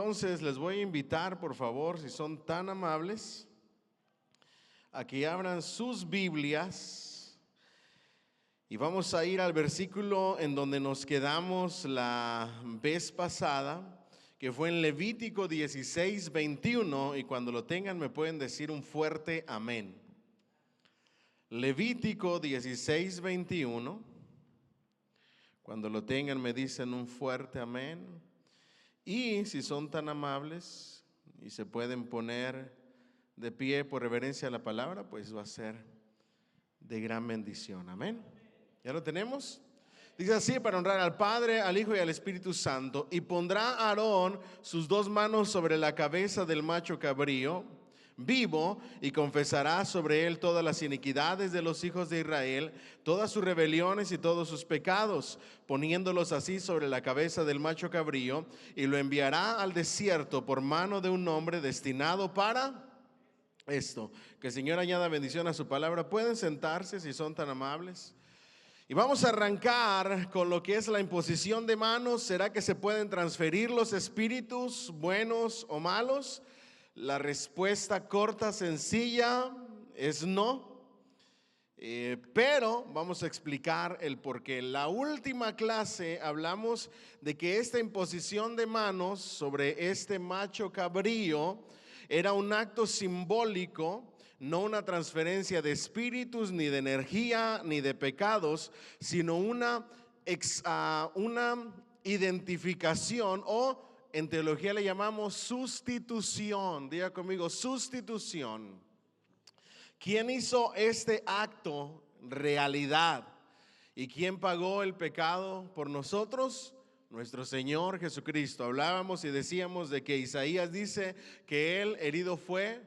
entonces les voy a invitar, por favor, si son tan amables, a que abran sus Biblias y vamos a ir al versículo en donde nos quedamos la vez pasada, que fue en Levítico 16:21, y cuando lo tengan me pueden decir un fuerte amén. Levítico 16:21, cuando lo tengan me dicen un fuerte amén. Y si son tan amables y se pueden poner de pie por reverencia a la palabra, pues va a ser de gran bendición. Amén. ¿Ya lo tenemos? Dice así: para honrar al Padre, al Hijo y al Espíritu Santo. Y pondrá Aarón sus dos manos sobre la cabeza del macho cabrío vivo y confesará sobre él todas las iniquidades de los hijos de Israel, todas sus rebeliones y todos sus pecados, poniéndolos así sobre la cabeza del macho cabrío, y lo enviará al desierto por mano de un hombre destinado para esto. Que el Señor añada bendición a su palabra. Pueden sentarse si son tan amables. Y vamos a arrancar con lo que es la imposición de manos. ¿Será que se pueden transferir los espíritus buenos o malos? La respuesta corta, sencilla, es no. Pero vamos a explicar el porqué. En la última clase hablamos de que esta imposición de manos sobre este macho cabrío era un acto simbólico, no una transferencia de espíritus, ni de energía, ni de pecados, sino una identificación, o en teología le llamamos sustitución. Diga conmigo, sustitución. ¿Quién hizo este acto realidad? ¿Y quién pagó el pecado por nosotros? Nuestro Señor Jesucristo. Hablábamos y decíamos de que Isaías dice que Él herido fue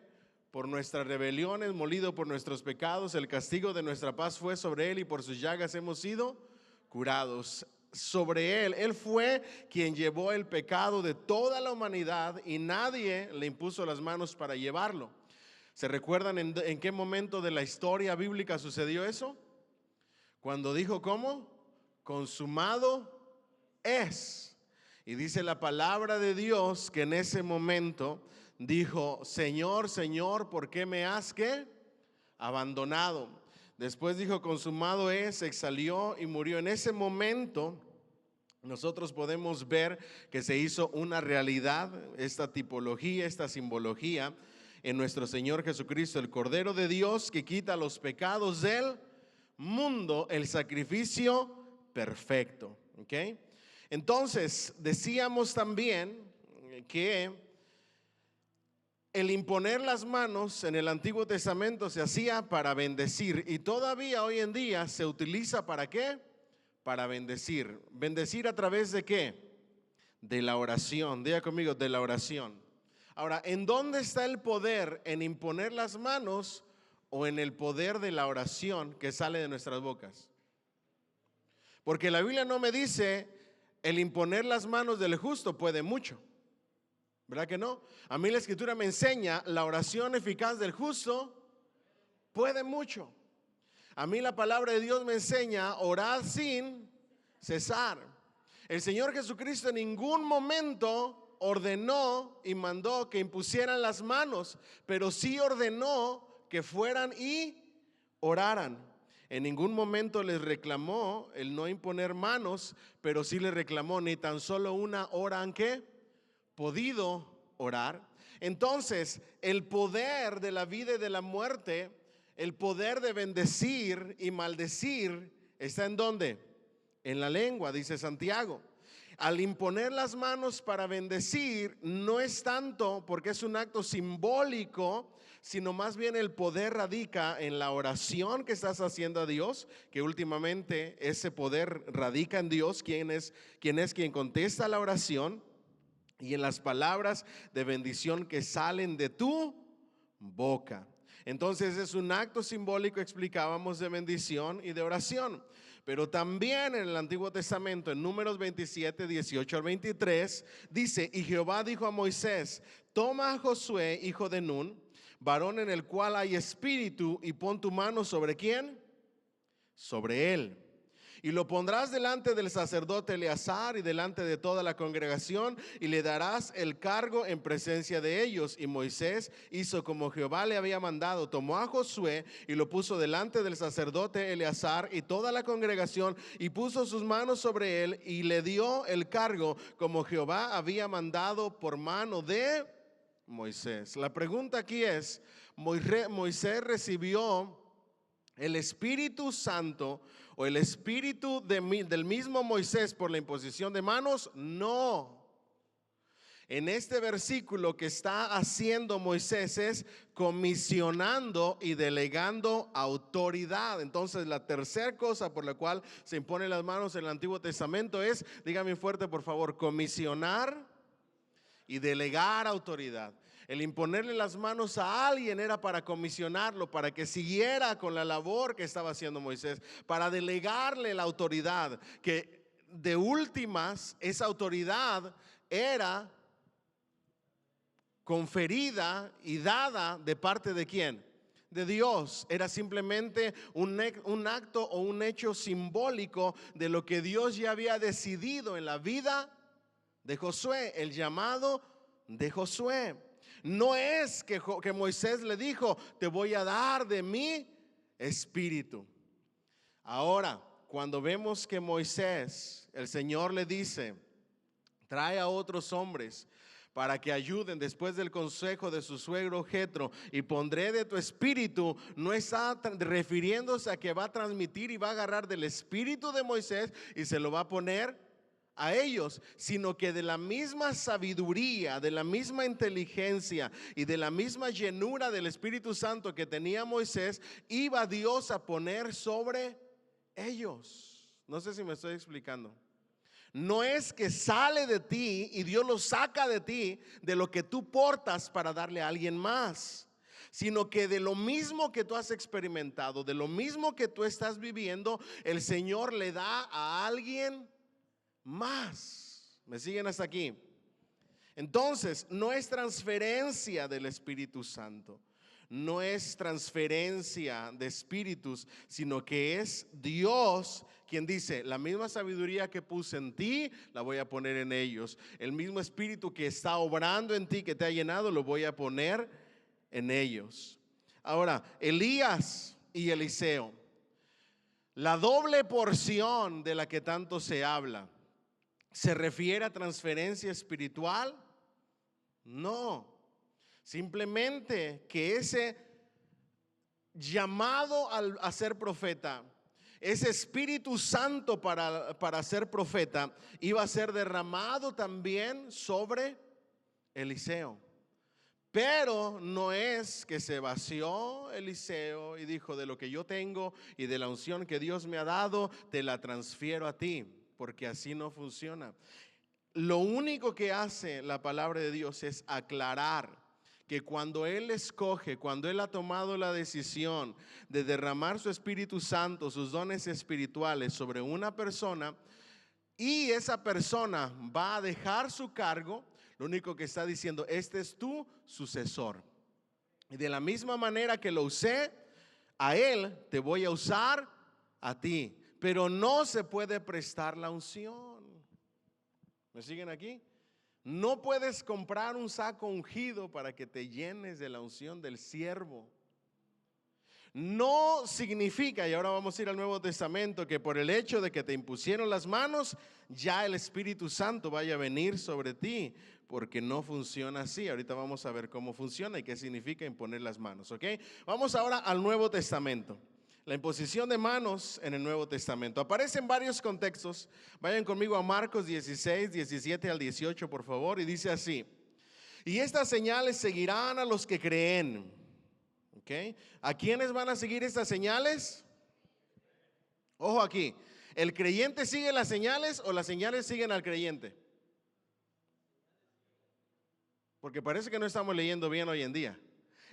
por nuestras rebeliones, molido por nuestros pecados, el castigo de nuestra paz fue sobre Él y por sus llagas hemos sido curados. Sobre Él fue quien llevó el pecado de toda la humanidad y nadie le impuso las manos para llevarlo. ¿Se recuerdan en qué momento de la historia bíblica sucedió eso? Cuando dijo, ¿cómo? Consumado es. Y dice la palabra de Dios que en ese momento dijo: Señor, Señor, ¿por qué me has ¿qué? Abandonado. Después dijo: consumado es, exhalió y murió. En ese momento nosotros podemos ver que se hizo una realidad esta tipología, esta simbología en nuestro Señor Jesucristo, el Cordero de Dios que quita los pecados del mundo, el sacrificio perfecto. ¿Ok? Entonces decíamos también que el imponer las manos en el Antiguo Testamento se hacía para bendecir, y todavía hoy en día se utiliza ¿para qué? Para bendecir. ¿Bendecir a través de qué? De la oración. Diga conmigo, de la oración. Ahora, ¿en dónde está el poder? ¿En imponer las manos o en el poder de la oración que sale de nuestras bocas? Porque la Biblia no me dice el imponer las manos del justo puede mucho. ¿Verdad que no? A mí la Escritura me enseña la oración eficaz del justo puede mucho. A mí la palabra de Dios me enseña orar sin cesar. El Señor Jesucristo en ningún momento ordenó y mandó que impusieran las manos, pero sí ordenó que fueran y oraran. En ningún momento les reclamó el no imponer manos, pero sí les reclamó ni tan solo una hora han ¿qué? Podido orar. Entonces, el poder de la vida y de la muerte, el poder de bendecir y maldecir, ¿está en dónde? En la lengua, dice Santiago. Al imponer las manos para bendecir, no es tanto porque es un acto simbólico, sino más bien el poder radica en la oración que estás haciendo a Dios, que últimamente ese poder radica en Dios, quien es quien contesta la oración, y en las palabras de bendición que salen de tu boca. Entonces es un acto simbólico, explicábamos, de bendición y de oración. Pero también en el Antiguo Testamento, en Números 27, 18 al 23, dice: y Jehová dijo a Moisés: toma a Josué, hijo de Nun, varón en el cual hay espíritu, y pon tu mano sobre ¿quién? Sobre él. Y lo pondrás delante del sacerdote Eleazar y delante de toda la congregación, y le darás el cargo en presencia de ellos. Y Moisés hizo como Jehová le había mandado. Tomó a Josué y lo puso delante del sacerdote Eleazar y toda la congregación, y puso sus manos sobre él y le dio el cargo como Jehová había mandado por mano de Moisés. La pregunta aquí es, ¿Moisés recibió el Espíritu Santo o el Espíritu del mismo Moisés por la imposición de manos? No. En este versículo, que está haciendo Moisés es comisionando y delegando autoridad. Entonces, la tercera cosa por la cual se imponen las manos en el Antiguo Testamento es, dígame fuerte por favor, comisionar y delegar autoridad. El imponerle las manos a alguien era para comisionarlo, para que siguiera con la labor que estaba haciendo Moisés, para delegarle la autoridad, que de últimas esa autoridad era conferida y dada de parte de ¿quién? De Dios. Era simplemente un acto o un hecho simbólico de lo que Dios ya había decidido en la vida de Josué, el llamado de Josué. No es que Moisés le dijo, te voy a dar de mi espíritu. Ahora, cuando vemos que Moisés, el Señor le dice, trae a otros hombres para que ayuden después del consejo de su suegro Jetro, y pondré de tu espíritu, no está refiriéndose a que va a transmitir y va a agarrar del espíritu de Moisés y se lo va a poner a ellos, sino que de la misma sabiduría, de la misma inteligencia y de la misma llenura del Espíritu Santo que tenía Moisés, iba Dios a poner sobre ellos. No sé si me estoy explicando. No es que sale de ti y Dios lo saca de ti, de lo que tú portas para darle a alguien más, sino que de lo mismo que tú has experimentado, de lo mismo que tú estás viviendo, el Señor le da a alguien más. ¿Me siguen hasta aquí? Entonces, no es transferencia del Espíritu Santo, no es transferencia de espíritus, sino que es Dios quien dice, la misma sabiduría que puse en ti, la voy a poner en ellos. El mismo espíritu que está obrando en ti, que te ha llenado, lo voy a poner en ellos. Ahora, Elías y Eliseo, la doble porción de la que tanto se habla, ¿se refiere a transferencia espiritual? No, simplemente que ese llamado a ser profeta, ese Espíritu Santo para ser profeta, iba a ser derramado también sobre Eliseo. Pero no es que se vació Eliseo y dijo, de lo que yo tengo y de la unción que Dios me ha dado, te la transfiero a ti, porque así no funciona. Lo único que hace la palabra de Dios es aclarar que cuando Él escoge, cuando Él ha tomado la decisión de derramar su Espíritu Santo, sus dones espirituales sobre una persona, y esa persona va a dejar su cargo, lo único que está diciendo, este es tu sucesor. Y de la misma manera que lo usé a él, te voy a usar a ti. Pero no se puede prestar la unción. ¿Me siguen aquí? No puedes comprar un saco ungido para que te llenes de la unción del siervo. No significa, y ahora vamos a ir al Nuevo Testamento, que por el hecho de que te impusieron las manos, ya el Espíritu Santo vaya a venir sobre ti, porque no funciona así. Ahorita vamos a ver cómo funciona y qué significa imponer las manos, ¿ok? Vamos ahora al Nuevo Testamento. La imposición de manos en el Nuevo Testamento aparece en varios contextos. Vayan conmigo a Marcos 16, 17 al 18, por favor, y dice así: y estas señales seguirán a los que creen. ¿Okay? ¿A quiénes van a seguir estas señales? Ojo aquí, ¿el creyente sigue las señales o las señales siguen al creyente? Porque parece que no estamos leyendo bien hoy en día.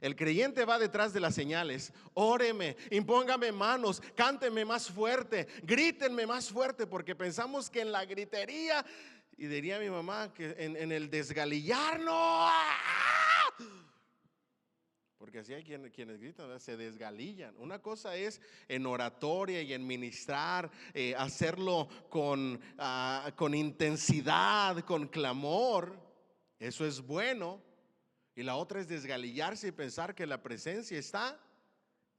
El creyente va detrás de las señales. Óreme, impóngame manos, cánteme más fuerte, grítenme más fuerte, porque pensamos que en la gritería, y diría mi mamá que en el desgalillarnos, Porque así hay quienes gritan, ¿verdad? Se desgalillan. Una cosa es en oratoria y en ministrar, hacerlo con intensidad, con clamor. Eso es bueno. Y la otra es desgalillarse y pensar que la presencia está,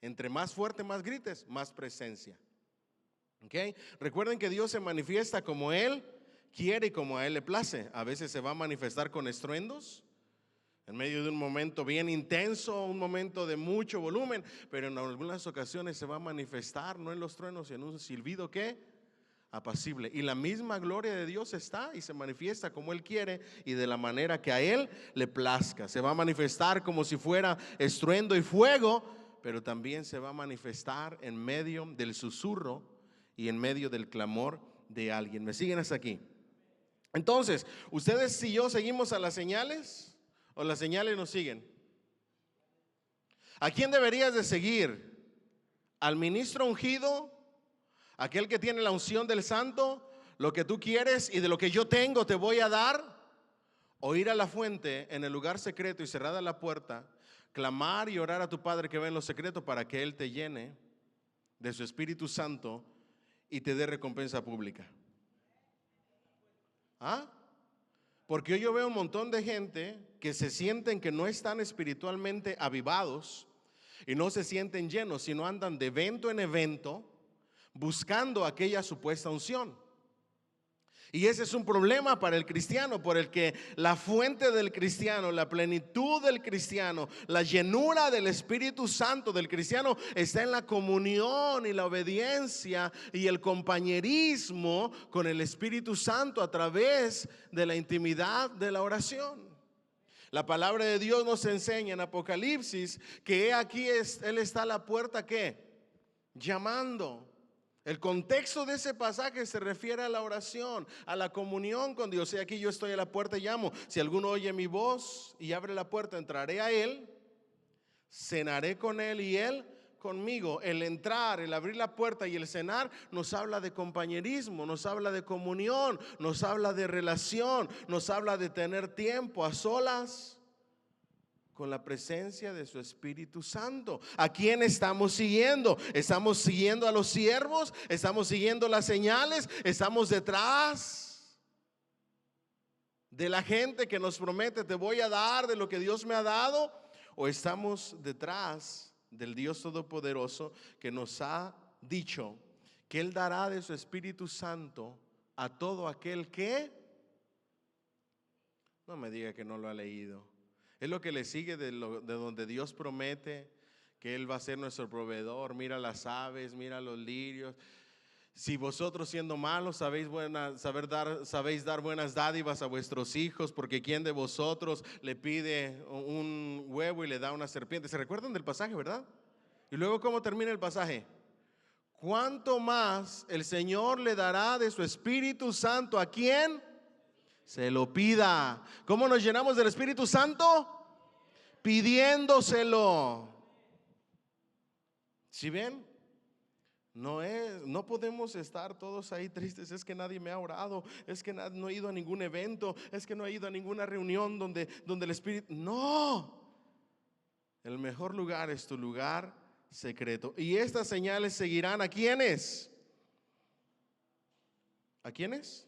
entre más fuerte, más grites, más presencia. ¿Ok? Recuerden que Dios se manifiesta como Él quiere y como a Él le place. A veces se va a manifestar con estruendos, en medio de un momento bien intenso, un momento de mucho volumen, pero en algunas ocasiones se va a manifestar no en los truenos, sino en un silbido que apacible. Y la misma gloria de Dios está y se manifiesta como Él quiere y de la manera que a Él le plazca. Se va a manifestar como si fuera estruendo y fuego, pero también se va a manifestar en medio del susurro y en medio del clamor de alguien. ¿Me siguen hasta aquí? Entonces, ustedes y yo seguimos a las señales, ¿o las señales nos siguen? ¿A quién deberías de seguir? ¿Al ministro ungido? ¿Aquel que tiene la unción del santo? Lo que tú quieres y de lo que yo tengo te voy a dar. ¿O ir a la fuente en el lugar secreto y cerrada la puerta, clamar y orar a tu Padre que ve en lo secreto para que Él te llene de su Espíritu Santo y te dé recompensa pública? ¿Ah? Porque hoy yo veo un montón de gente que se sienten que no están espiritualmente avivados y no se sienten llenos, sino andan de evento en evento buscando aquella supuesta unción. Y ese es un problema para el cristiano, por el que la fuente del cristiano, la plenitud del cristiano, la llenura del Espíritu Santo del cristiano está en la comunión y la obediencia y el compañerismo con el Espíritu Santo a través de la intimidad de la oración. La palabra de Dios nos enseña en Apocalipsis que aquí Él está a la puerta, ¿qué? Llamando. El contexto de ese pasaje se refiere a la oración, a la comunión con Dios. Y aquí yo estoy a la puerta y llamo. Si alguno oye mi voz y abre la puerta, entraré a Él, cenaré con Él y Él conmigo. El entrar, el abrir la puerta y el cenar nos habla de compañerismo, nos habla de comunión, nos habla de relación, nos habla de tener tiempo a solas con la presencia de su Espíritu Santo. ¿A quién estamos siguiendo? ¿Estamos siguiendo a los siervos? ¿Estamos siguiendo las señales? ¿Estamos detrás de la gente que nos promete te voy a dar de lo que Dios me ha dado? ¿O estamos detrás del Dios Todopoderoso que nos ha dicho que Él dará de su Espíritu Santo a todo aquel que? No me diga que no lo ha leído. Es lo que le sigue de donde Dios promete que Él va a ser nuestro proveedor. Mira las aves, mira los lirios. Si vosotros siendo malos sabéis dar buenas dádivas a vuestros hijos, porque ¿quién de vosotros le pide un huevo y le da una serpiente? ¿Se recuerdan del pasaje, verdad? Y luego, ¿cómo termina el pasaje? ¿Cuánto más el Señor le dará de su Espíritu Santo a quién se lo pida? ¿Cómo nos llenamos del Espíritu Santo? Pidiéndoselo. ¿Sí ven? No podemos estar todos ahí tristes. Es que nadie me ha orado, es que no he ido a ningún evento, es que no he ido a ninguna reunión donde el Espíritu. No, el mejor lugar es tu lugar secreto. Y estas señales seguirán ¿a quiénes? ¿A quiénes?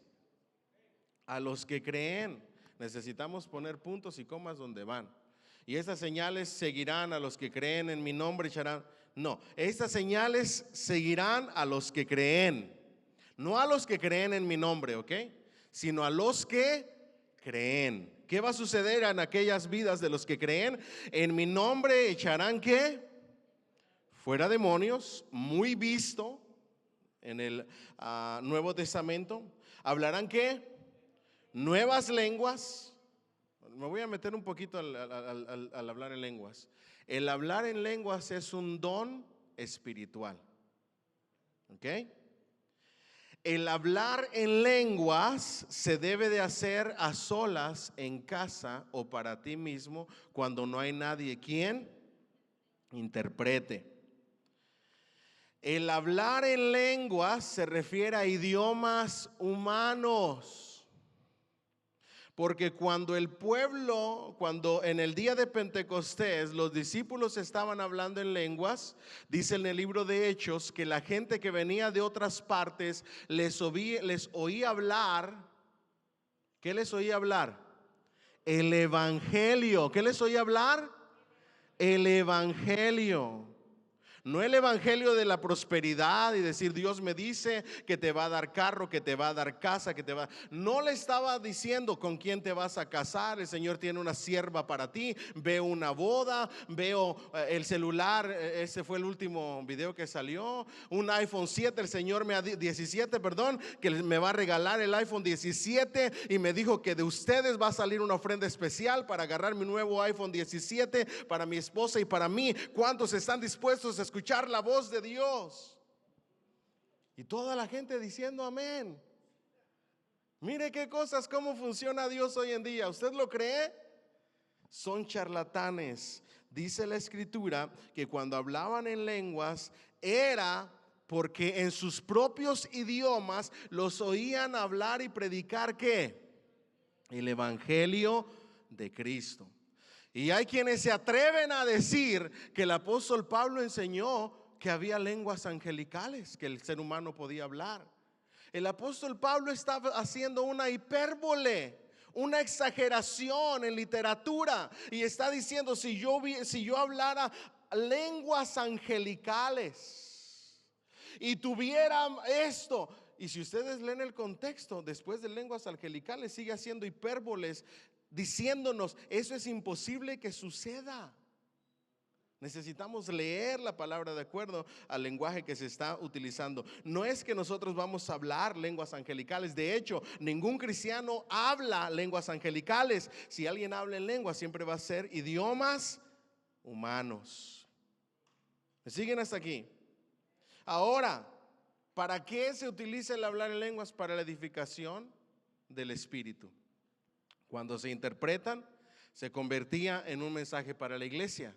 A los que creen. Necesitamos poner puntos y comas donde van. Y estas señales seguirán a los que creen en mi nombre. No, estas señales seguirán a los que creen. No a los que creen en mi nombre, ¿ok? Sino a los que creen. ¿Qué va a suceder en aquellas vidas de los que creen? En mi nombre echarán ¿qué? Fuera demonios, muy visto en el Nuevo Testamento. Hablarán ¿qué? Nuevas lenguas. Me voy a meter un poquito al hablar en lenguas. El hablar en lenguas es un don espiritual. ¿Ok? El hablar en lenguas se debe de hacer a solas en casa o para ti mismo cuando no hay nadie quien interprete. El hablar en lenguas se refiere a idiomas humanos. Porque cuando el pueblo, cuando en el día de Pentecostés los discípulos estaban hablando en lenguas, dice en el libro de Hechos que la gente que venía de otras partes les oía hablar. ¿Qué les oía hablar? El evangelio. ¿Qué les oía hablar? El evangelio. No el evangelio de la prosperidad y decir Dios me dice que te va a dar carro, que te va a dar casa, que te va. No le estaba diciendo con quién te vas a casar. El Señor tiene una sierva para ti. Veo una boda, veo el celular. Ese fue el último video que salió. Un iPhone 7, el Señor me ha 17, perdón, que me va a regalar el iPhone 17 y me dijo que de ustedes va a salir una ofrenda especial para agarrar mi nuevo iPhone 17 para mi esposa y para mí. ¿Cuántos están dispuestos a escuchar la voz de Dios? Y toda la gente diciendo amén. Mire qué cosas, cómo funciona Dios hoy en día. ¿Usted lo cree? Son charlatanes. Dice la escritura que cuando hablaban en lenguas era porque en sus propios idiomas los oían hablar y predicar ¿qué? El evangelio de Cristo. Y hay quienes se atreven a decir que el apóstol Pablo enseñó que había lenguas angelicales, que el ser humano podía hablar. El apóstol Pablo estaba haciendo una hipérbole, una exageración en literatura, y está diciendo si yo hablara lenguas angelicales y tuviera esto. Y si ustedes leen el contexto, después de lenguas angelicales sigue haciendo hipérboles, diciéndonos eso es imposible que suceda. Necesitamos leer la palabra de acuerdo al lenguaje que se está utilizando. No es que nosotros vamos a hablar lenguas angelicales. De hecho, ningún cristiano habla lenguas angelicales. Si alguien habla en lenguas, siempre va a ser idiomas humanos. ¿Me siguen hasta aquí? Ahora, ¿para qué se utiliza el hablar en lenguas? Para la edificación del espíritu. Cuando se interpretan, se convertía en un mensaje para la iglesia.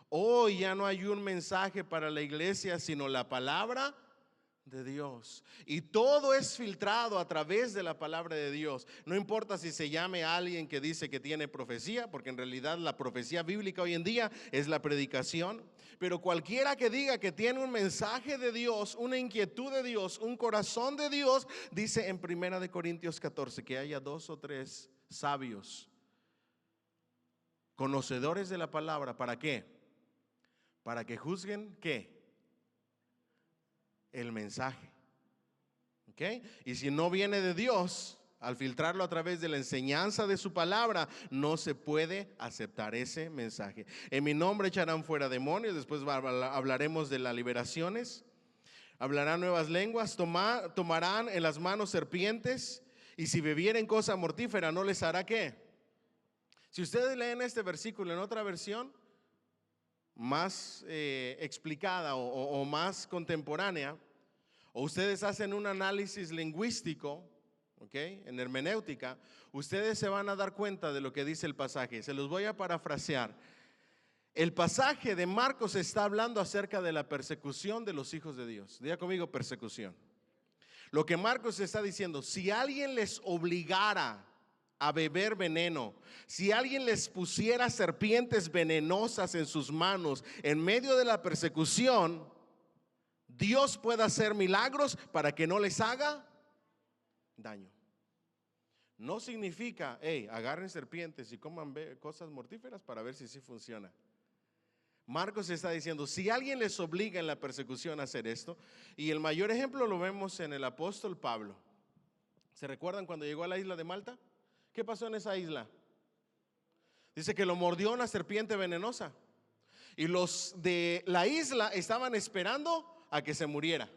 Hoy ya no hay un mensaje para la iglesia, sino la palabra de Dios. Y todo es filtrado a través de la palabra de Dios. No importa si se llame a alguien que dice que tiene profecía, porque en realidad la profecía bíblica hoy en día es la predicación. Pero cualquiera que diga que tiene un mensaje de Dios, una inquietud de Dios, un corazón de Dios, dice en 1 Corintios 14 que haya 2 o 3 sabios, conocedores de la palabra. ¿Para qué? Para que juzguen ¿qué? El mensaje. ¿Ok? Y si no viene de Dios, al filtrarlo a través de la enseñanza de su palabra, no se puede aceptar ese mensaje. En mi nombre echarán fuera demonios. Después hablaremos de las liberaciones. Hablarán nuevas lenguas, tomarán en las manos serpientes, y si bebieren cosa mortífera no les hará ¿qué? Si ustedes leen este versículo en otra versión más explicada o más contemporánea, o ustedes hacen un análisis lingüístico, ¿ok? En hermenéutica, ustedes se van a dar cuenta de lo que dice el pasaje. Se los voy a parafrasear. El pasaje de Marcos está hablando acerca de la persecución de los hijos de Dios. Diga conmigo, persecución. Lo que Marcos está diciendo, si alguien les obligara a beber veneno, si alguien les pusiera serpientes venenosas en sus manos en medio de la persecución, Dios puede hacer milagros para que no les haga daño. No significa, agarren serpientes y coman cosas mortíferas para ver si sí funciona. Marcos está diciendo, si alguien les obliga en la persecución a hacer esto, y el mayor ejemplo lo vemos en el apóstol Pablo. ¿Se recuerdan cuando llegó a la isla de Malta? ¿Qué pasó en esa isla? Dice que lo mordió una serpiente venenosa, y los de la isla estaban esperando a que se muriera,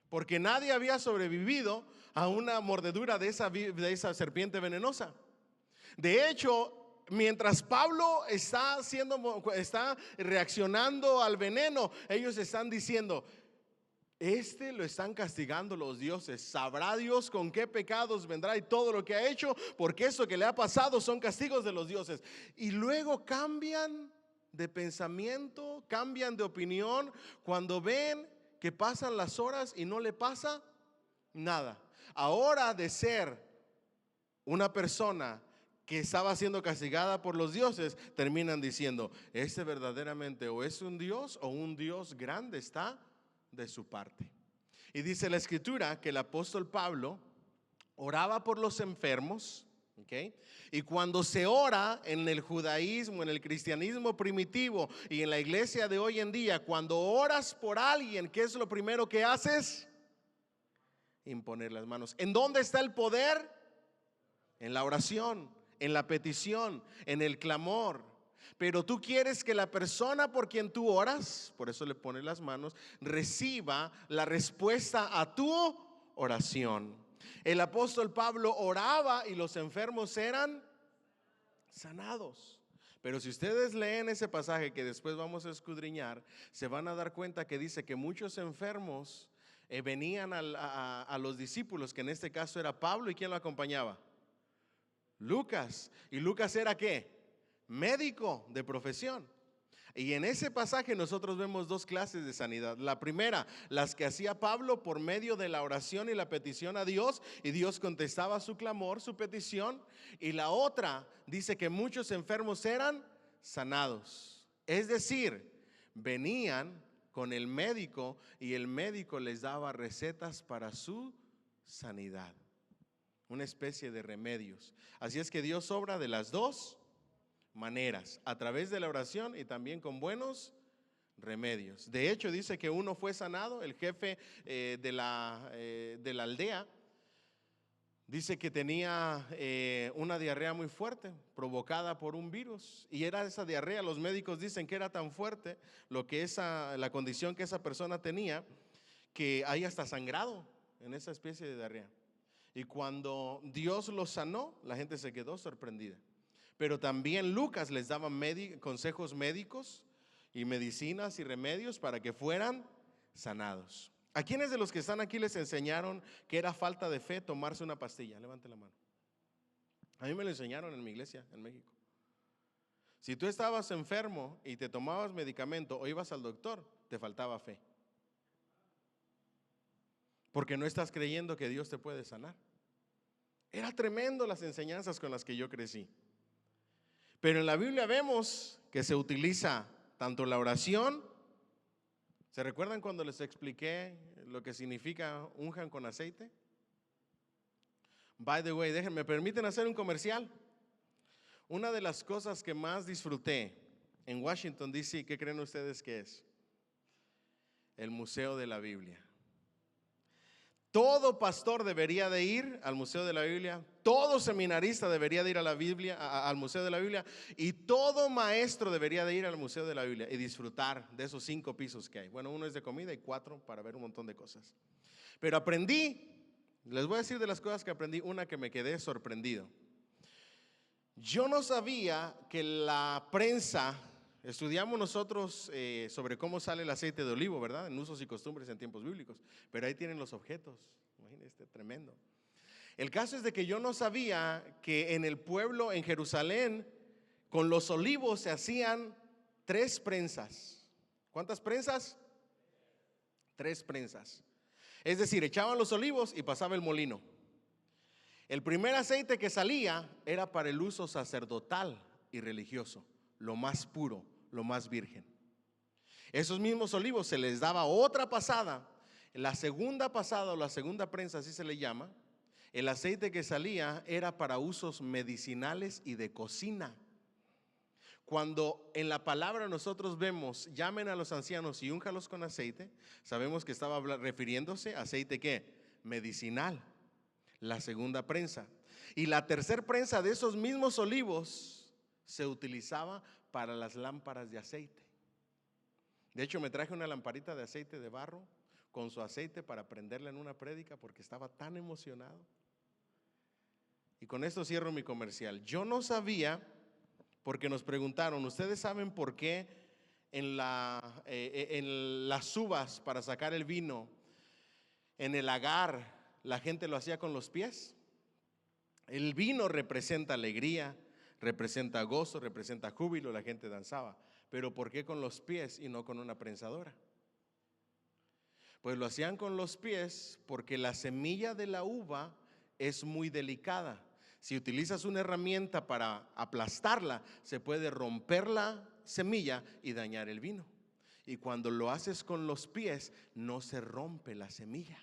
porque nadie había sobrevivido a una mordedura de esa serpiente venenosa. De hecho, mientras Pablo está reaccionando al veneno, ellos están diciendo, lo están castigando los dioses. Sabrá Dios con qué pecados vendrá y todo lo que ha hecho, porque eso que le ha pasado son castigos de los dioses. Y luego cambian de pensamiento, cambian de opinión cuando ven que pasan las horas y no le pasa nada. Ahora, de ser una persona que estaba siendo castigada por los dioses, terminan diciendo, este verdaderamente o es un Dios o un Dios grande está de su parte. Y dice la escritura que el apóstol Pablo oraba por los enfermos, ¿ok? Y cuando se ora en el judaísmo, en el cristianismo primitivo y en la iglesia de hoy en día, cuando oras por alguien, ¿qué es lo primero que haces? Imponer las manos. ¿En dónde está el poder? En la oración, en la petición, en el clamor. Pero tú quieres que la persona por quien tú oras, por eso le pones las manos, reciba la respuesta a tu oración. El apóstol Pablo oraba y los enfermos eran sanados. Pero si ustedes leen ese pasaje que después vamos a escudriñar, se van a dar cuenta que dice que muchos enfermos venían a los discípulos, que en este caso era Pablo, ¿y quién lo acompañaba? Lucas. ¿Y Lucas era qué? Médico de profesión. Y en ese pasaje nosotros vemos dos clases de sanidad. La primera, las que hacía Pablo por medio de la oración y la petición a Dios, y Dios contestaba su clamor, su petición. Y la otra dice que muchos enfermos eran sanados. Es decir, venían con el médico y el médico les daba recetas para su sanidad. Una especie de remedios. Así es que Dios obra de las dos maneras, a través de la oración y también con buenos remedios. De hecho, dice que uno fue sanado, el jefe de la aldea, dice que tenía una diarrea muy fuerte provocada por un virus, y era esa diarrea, los médicos dicen que era tan fuerte la condición que esa persona tenía, que hay hasta sangrado en esa especie de diarrea. Y cuando Dios lo sanó, la gente se quedó sorprendida. Pero también Lucas les daba consejos médicos y medicinas y remedios para que fueran sanados. ¿A quiénes de los que están aquí les enseñaron que era falta de fe tomarse una pastilla? Levante la mano. A mí me lo enseñaron en mi iglesia en México. Si tú estabas enfermo y te tomabas medicamento o ibas al doctor, te faltaba fe. Porque no estás creyendo que Dios te puede sanar. Era tremendo las enseñanzas con las que yo crecí. Pero en la Biblia vemos que se utiliza tanto la oración. ¿Se recuerdan cuando les expliqué lo que significa unjan con aceite? By the way, ¿me permiten hacer un comercial? Una de las cosas que más disfruté en Washington, D.C., ¿qué creen ustedes que es? El Museo de la Biblia. Todo pastor debería de ir al Museo de la Biblia, todo seminarista debería de ir a la Biblia, al Museo de la Biblia, y todo maestro debería de ir al Museo de la Biblia y disfrutar de esos 5 pisos que hay. Bueno, uno es de comida y 4 para ver un montón de cosas. Pero les voy a decir de las cosas que aprendí, una que me quedé sorprendido. Yo no sabía que la prensa, estudiamos nosotros sobre cómo sale el aceite de olivo, ¿verdad? En usos y costumbres en tiempos bíblicos. Pero ahí tienen los objetos. Imagínense, tremendo. El caso es de que yo no sabía que en el pueblo, en Jerusalén, con los olivos se hacían 3 prensas. ¿Cuántas prensas? 3 prensas. Es decir, echaban los olivos y pasaba el molino. El primer aceite que salía era para el uso sacerdotal y religioso, lo más puro, lo más virgen. Esos mismos olivos se les daba otra pasada. La segunda pasada o la segunda prensa, así se le llama, el aceite que salía era para usos medicinales y de cocina. Cuando en la palabra nosotros vemos, llamen a los ancianos y únjalos con aceite, sabemos que estaba refiriéndose a aceite ¿qué? Medicinal. La segunda prensa. Y la tercera prensa de esos mismos olivos se utilizaba para las lámparas de aceite. De hecho, me traje una lamparita de aceite de barro con su aceite para prenderla en una prédica porque estaba tan emocionado. Y con esto cierro mi comercial. Yo no sabía, porque nos preguntaron, ¿ustedes saben por qué en las uvas para sacar el vino, en el agar, la gente lo hacía con los pies? El vino representa alegría, representa gozo, representa júbilo, la gente danzaba. Pero ¿por qué con los pies y no con una prensadora? Pues lo hacían con los pies porque la semilla de la uva es muy delicada. Si utilizas una herramienta para aplastarla, se puede romper la semilla y dañar el vino. Y cuando lo haces con los pies, no se rompe la semilla.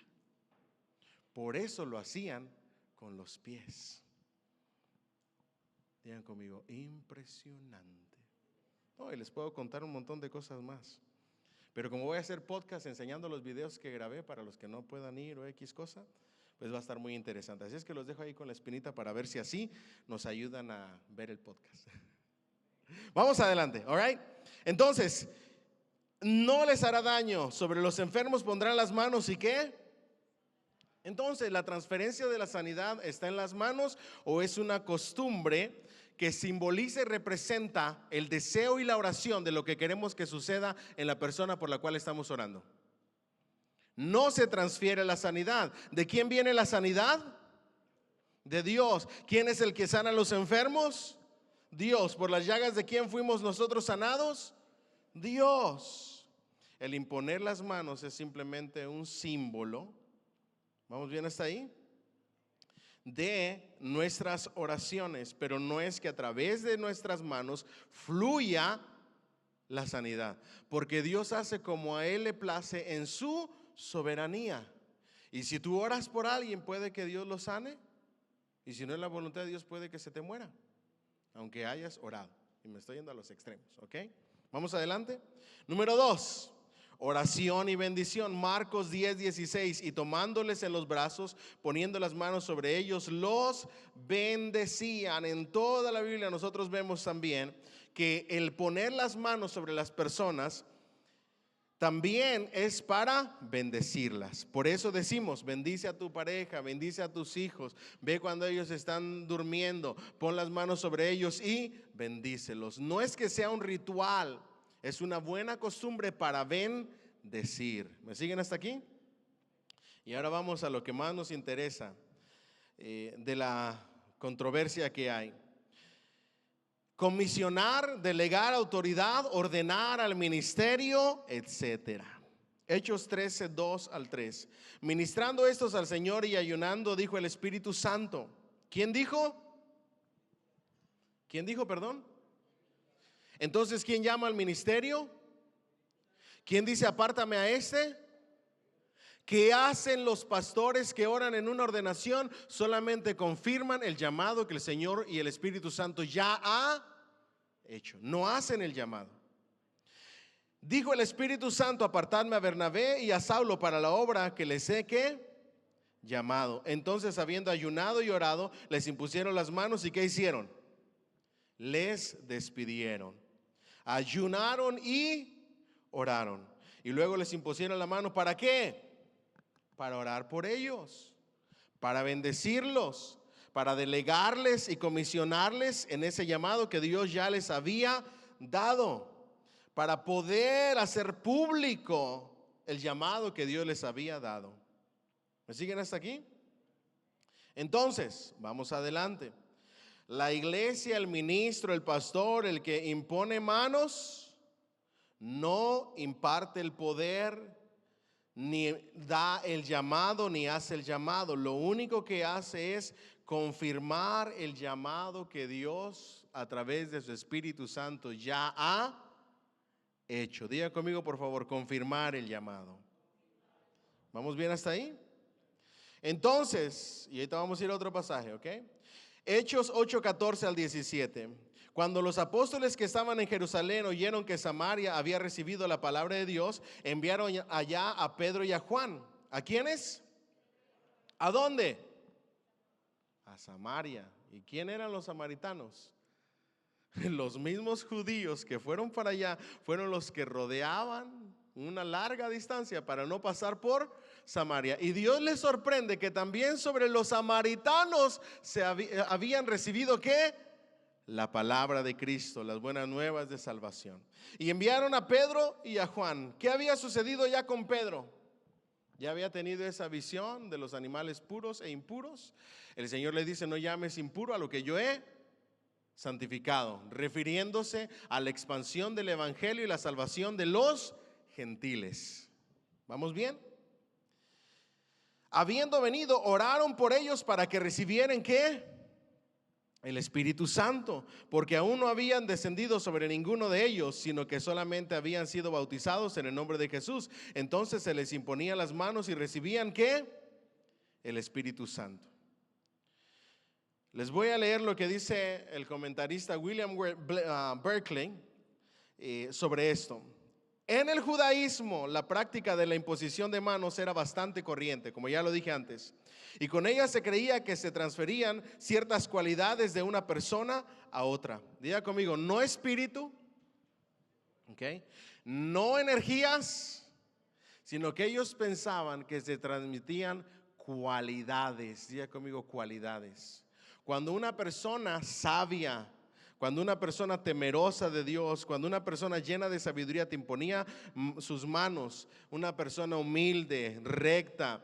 Por eso lo hacían con los pies. Digan conmigo, impresionante. No, y les puedo contar un montón de cosas más. Pero como voy a hacer podcast enseñando los videos que grabé para los que no puedan ir o X cosa, pues va a estar muy interesante. Así es que los dejo ahí con la espinita para ver si así nos ayudan a ver el podcast. Vamos adelante, all right? Entonces, no les hará daño. Sobre los enfermos pondrán las manos y ¿qué? Entonces, ¿la transferencia de la sanidad está en las manos o es una costumbre que simboliza y representa el deseo y la oración de lo que queremos que suceda en la persona por la cual estamos orando? No se transfiere la sanidad. ¿De quién viene la sanidad? De Dios. ¿Quién es el que sana a los enfermos? Dios. ¿Por las llagas de quién fuimos nosotros sanados? Dios. El imponer las manos es simplemente un símbolo. ¿Vamos bien hasta ahí? De nuestras oraciones, pero no es que a través de nuestras manos fluya la sanidad, porque Dios hace como a Él le place en su soberanía. Y si tú oras por alguien, puede que Dios lo sane, y si no es la voluntad de Dios, puede que se te muera, aunque hayas orado. Y me estoy yendo a los extremos, ¿ok? Vamos adelante. Número 2. Oración y bendición. Marcos 10:16. Y tomándoles en los brazos, poniendo las manos sobre ellos, los bendecían. En toda la Biblia nosotros vemos también que el poner las manos sobre las personas también es para bendecirlas. Por eso decimos, bendice a tu pareja, bendice a tus hijos. Ve cuando ellos están durmiendo, pon las manos sobre ellos y bendícelos. No es que sea un ritual, es una buena costumbre para bendecir. ¿Me siguen hasta aquí? Y ahora vamos a lo que más nos interesa de la controversia que hay. Comisionar, delegar autoridad, ordenar al ministerio, etcétera. Hechos 13:2-3. Ministrando estos al Señor y ayunando, dijo el Espíritu Santo. ¿Quién dijo? ¿Quién dijo, perdón? Entonces, ¿quién llama al ministerio? ¿Quién dice apártame a este? ¿Qué hacen los pastores que oran en una ordenación? Solamente confirman el llamado que el Señor y el Espíritu Santo ya ha hecho. No hacen el llamado. Dijo el Espíritu Santo, apartadme a Bernabé y a Saulo para la obra que les he llamado. Entonces, habiendo ayunado y orado, les impusieron las manos y ¿qué hicieron? Les despidieron. Ayunaron y oraron. Y luego les impusieron la mano. ¿Para qué? Para orar por ellos, para bendecirlos, para delegarles y comisionarles en ese llamado que Dios ya les había dado, para poder hacer público el llamado que Dios les había dado. ¿Me siguen hasta aquí? Entonces, vamos adelante. La iglesia, el ministro, el pastor, el que impone manos, no imparte el poder, ni da el llamado, ni hace el llamado. Lo único que hace es confirmar el llamado que Dios a través de su Espíritu Santo ya ha hecho. Diga conmigo, por favor, confirmar el llamado. ¿Vamos bien hasta ahí? Entonces, y ahorita vamos a ir a otro pasaje, ¿ok? Hechos 8:14-17. Cuando los apóstoles que estaban en Jerusalén oyeron que Samaria había recibido la palabra de Dios, enviaron allá a Pedro y a Juan. ¿A quiénes? ¿A dónde? A Samaria. ¿Y quién eran los samaritanos? Los mismos judíos que fueron para allá fueron los que rodeaban una larga distancia para no pasar por Samaria. Y Dios les sorprende que también sobre los samaritanos habían recibido ¿qué? La palabra de Cristo, las buenas nuevas de salvación. Y enviaron a Pedro y a Juan. ¿Qué había sucedido ya con Pedro? Ya había tenido esa visión de los animales puros e impuros. El Señor le dice, no llames impuro a lo que yo he santificado, refiriéndose a la expansión del evangelio y la salvación de los gentiles. ¿Vamos bien? Habiendo venido, oraron por ellos para que recibieran ¿qué? el Espíritu Santo, porque aún no habían descendido sobre ninguno de ellos, sino que solamente habían sido bautizados en el nombre de Jesús. Entonces se les imponía las manos y recibían ¿qué? El Espíritu Santo. Les voy a leer lo que dice el comentarista William Berkeley sobre esto. En el judaísmo, la práctica de la imposición de manos era bastante corriente, como ya lo dije antes, y con ella se creía que se transferían ciertas cualidades de una persona a otra. Diga conmigo, no espíritu, ¿okay? No energías, sino que ellos pensaban que se transmitían cualidades. Diga conmigo, cualidades. Cuando una persona sabia, cuando una persona temerosa de Dios, cuando una persona llena de sabiduría te imponía sus manos, una persona humilde, recta,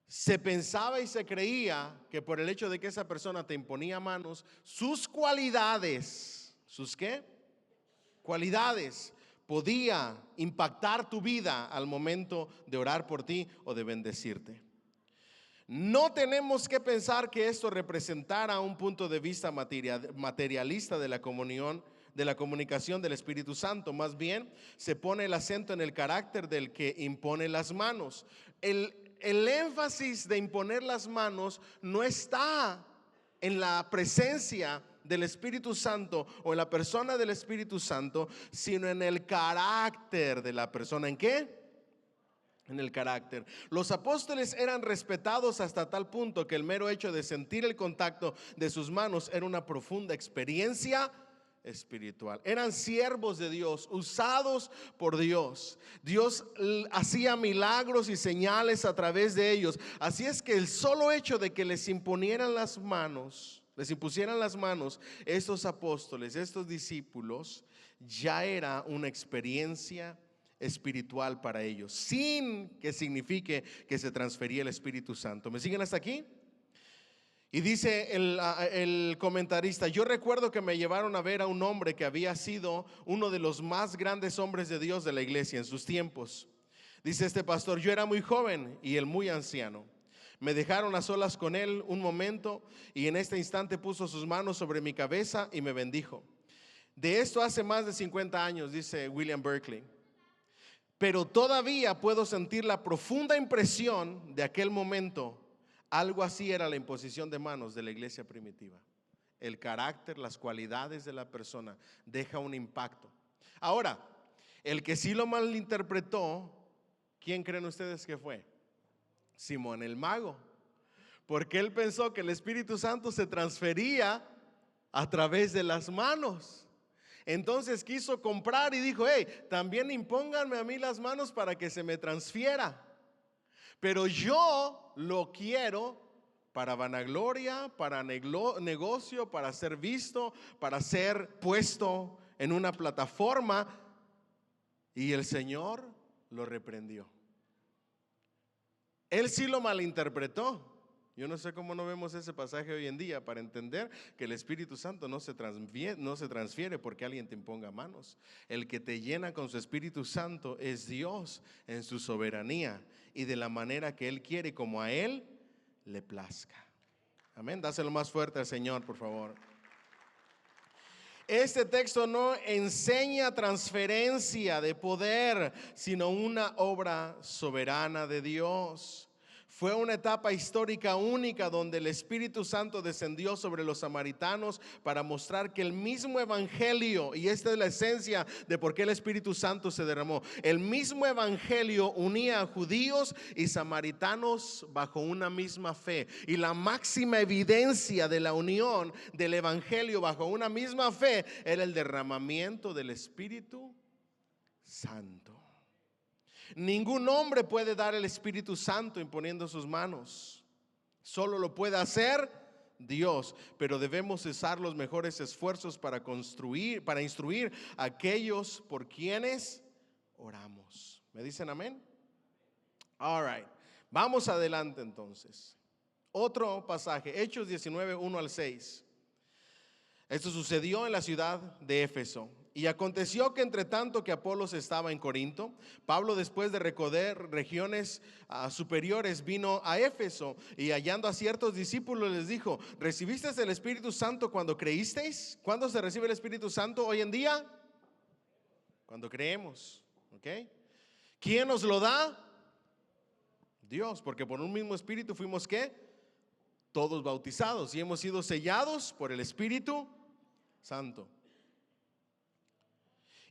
se pensaba y se creía que por el hecho de que esa persona te imponía manos, sus cualidades, ¿sus qué? Cualidades, podía impactar tu vida al momento de orar por ti o de bendecirte. No tenemos que pensar que esto representara un punto de vista materialista de la comunión, de la comunicación del Espíritu Santo. Más bien se pone el acento en el carácter del que impone las manos. El énfasis de imponer las manos no está en la presencia del Espíritu Santo o en la persona del Espíritu Santo, sino en el carácter de la persona. ¿En qué? En el carácter. Los apóstoles eran respetados hasta tal punto que el mero hecho de sentir el contacto de sus manos era una profunda experiencia espiritual. Eran siervos de Dios, usados por Dios. Dios hacía milagros y señales a través de ellos. Así es que el solo hecho de que les impusieran las manos, estos apóstoles, estos discípulos, ya era una experiencia espiritual para ellos, sin que signifique que se transfería el Espíritu Santo. ¿Me siguen hasta aquí? Y dice el comentarista: yo recuerdo que me llevaron a ver a un hombre que había sido uno de los más grandes hombres de Dios de la iglesia en sus tiempos. Dice este pastor: yo era muy joven y él muy anciano. Me dejaron a solas con él un momento y en este instante puso sus manos sobre mi cabeza y me bendijo. De esto hace más de 50 años, dice William Berkeley. Pero todavía puedo sentir la profunda impresión de aquel momento. Algo así era la imposición de manos de la iglesia primitiva. El carácter, las cualidades de la persona deja un impacto. Ahora, el que sí lo malinterpretó, ¿quién creen ustedes que fue? Simón el mago. Porque él pensó que el Espíritu Santo se transfería a través de las manos. Entonces quiso comprar y dijo: hey, también impónganme a mí las manos para que se me transfiera. Pero yo lo quiero para vanagloria, para negocio, para ser visto, para ser puesto en una plataforma. Y el Señor lo reprendió. Él sí lo malinterpretó. Yo no sé cómo no vemos ese pasaje hoy en día para entender que el Espíritu Santo no se transfiere porque alguien te imponga manos. El que te llena con su Espíritu Santo es Dios en su soberanía y de la manera que Él quiere, como a Él le plazca. Amén. Dáselo más fuerte al Señor, por favor. Este texto no enseña transferencia de poder, sino una obra soberana de Dios. Fue una etapa histórica única donde el Espíritu Santo descendió sobre los samaritanos para mostrar que el mismo evangelio, y esta es la esencia de por qué el Espíritu Santo se derramó, el mismo evangelio unía a judíos y samaritanos bajo una misma fe. Y la máxima evidencia de la unión del evangelio bajo una misma fe era el derramamiento del Espíritu Santo. Ningún hombre puede dar el Espíritu Santo imponiendo sus manos. Solo lo puede hacer Dios, pero debemos usar los mejores esfuerzos para instruir a aquellos por quienes oramos. ¿Me dicen amén? All right. Vamos adelante entonces. Otro pasaje, Hechos 19, 1 al 6. Esto sucedió en la ciudad de Éfeso. Y aconteció que entre tanto que Apolos estaba en Corinto, Pablo, después de recorrer regiones superiores, vino a Éfeso, y hallando a ciertos discípulos les dijo: ¿recibisteis el Espíritu Santo cuando creísteis? ¿Cuándo se recibe el Espíritu Santo hoy en día? Cuando creemos. ¿Ok? ¿Quién nos lo da? Dios, porque por un mismo Espíritu fuimos, ¿qué? Todos bautizados, y hemos sido sellados por el Espíritu Santo.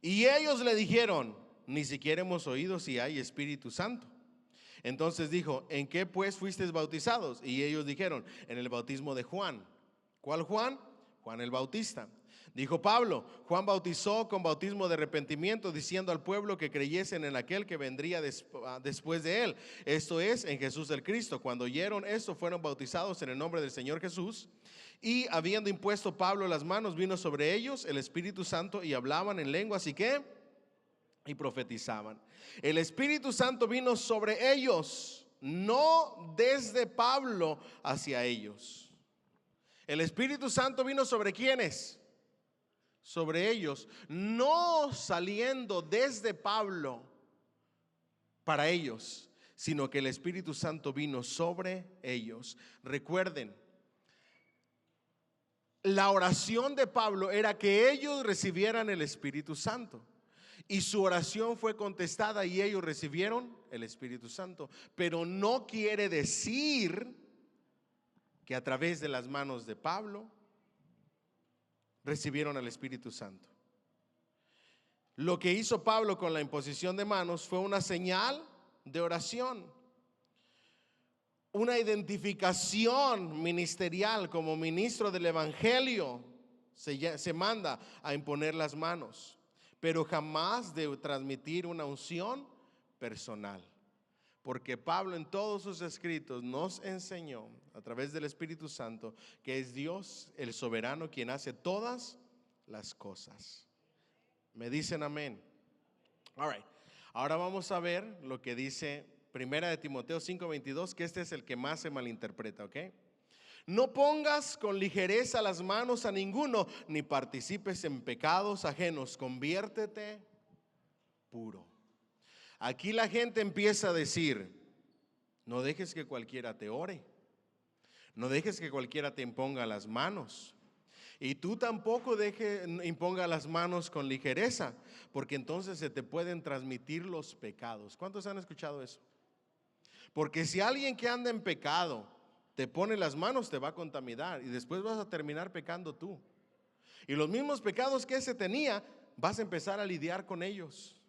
Y ellos le dijeron: ni siquiera hemos oído si hay Espíritu Santo. Entonces dijo: ¿en qué pues fuisteis bautizados? Y ellos dijeron: en el bautismo de Juan. ¿Cuál Juan? Juan el Bautista. Dijo Pablo: Juan bautizó con bautismo de arrepentimiento, diciendo al pueblo que creyesen en aquel que vendría después de él, esto es, en Jesús el Cristo. Cuando oyeron esto, fueron bautizados en el nombre del Señor Jesús. Y habiendo impuesto Pablo las manos, vino sobre ellos el Espíritu Santo, y hablaban en lenguas y ¿qué? Y profetizaban. El Espíritu Santo vino sobre ellos, no desde Pablo hacia ellos. El Espíritu Santo vino sobre ¿quiénes? Sobre ellos, no saliendo desde Pablo para ellos, sino que el Espíritu Santo vino sobre ellos. Recuerden, la oración de Pablo era que ellos recibieran el Espíritu Santo, y su oración fue contestada y ellos recibieron el Espíritu Santo. Pero no quiere decir que a través de las manos de Pablo recibieron el Espíritu Santo. Lo que hizo Pablo con la imposición de manos fue una señal de oración, una identificación ministerial. Como ministro del Evangelio se manda a imponer las manos, pero jamás de transmitir una unción personal, porque Pablo en todos sus escritos nos enseñó a través del Espíritu Santo que es Dios el soberano quien hace todas las cosas. ¿Me dicen amén? All right. Ahora vamos a ver lo que dice Primera de Timoteo 5:22, que este es el que más se malinterpreta, ¿ok? No pongas con ligereza las manos a ninguno, ni participes en pecados ajenos, conviértete puro. Aquí la gente empieza a decir: no dejes que cualquiera te ore, no dejes que cualquiera te imponga las manos, y tú tampoco imponga las manos con ligereza, porque entonces se te pueden transmitir los pecados. ¿Cuántos han escuchado eso? Porque si alguien que anda en pecado te pone las manos, te va a contaminar y después vas a terminar pecando tú. Y los mismos pecados que ese tenía, vas a empezar a lidiar con ellos.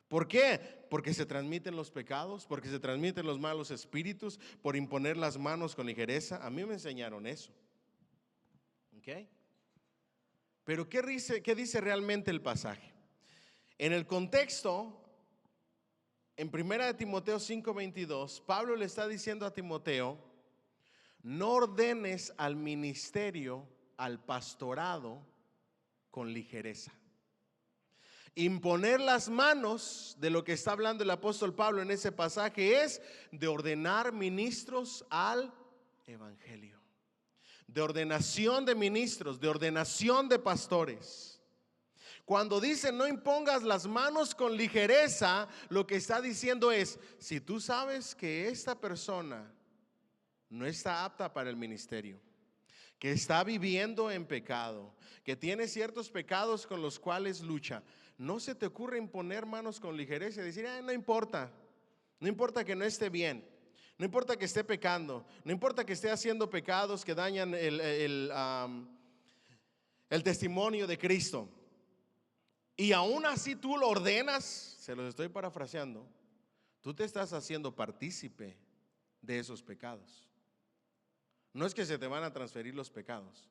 ¿Por qué? Porque se transmiten los pecados, porque se transmiten los malos espíritus, por imponer las manos con ligereza. A mí me enseñaron eso. ¿Ok? Pero ¿qué dice realmente el pasaje? En el contexto, en 1 Timoteo 5:22, Pablo le está diciendo a Timoteo: no ordenes al ministerio, al pastorado, con ligereza. Imponer las manos, de lo que está hablando el apóstol Pablo en ese pasaje, es de ordenar ministros al evangelio, de ordenación de ministros, de ordenación de pastores. Cuando dice no impongas las manos con ligereza, lo que está diciendo es: si tú sabes que esta persona no está apta para el ministerio, que está viviendo en pecado, que tiene ciertos pecados con los cuales lucha, no se te ocurre imponer manos con ligereza y decir: no importa, no importa que no esté bien, no importa que esté pecando, no importa que esté haciendo pecados que dañan el testimonio de Cristo. Y aún así tú lo ordenas. Se los estoy parafraseando. Tú te estás haciendo partícipe de esos pecados. No es que se te van a transferir los pecados,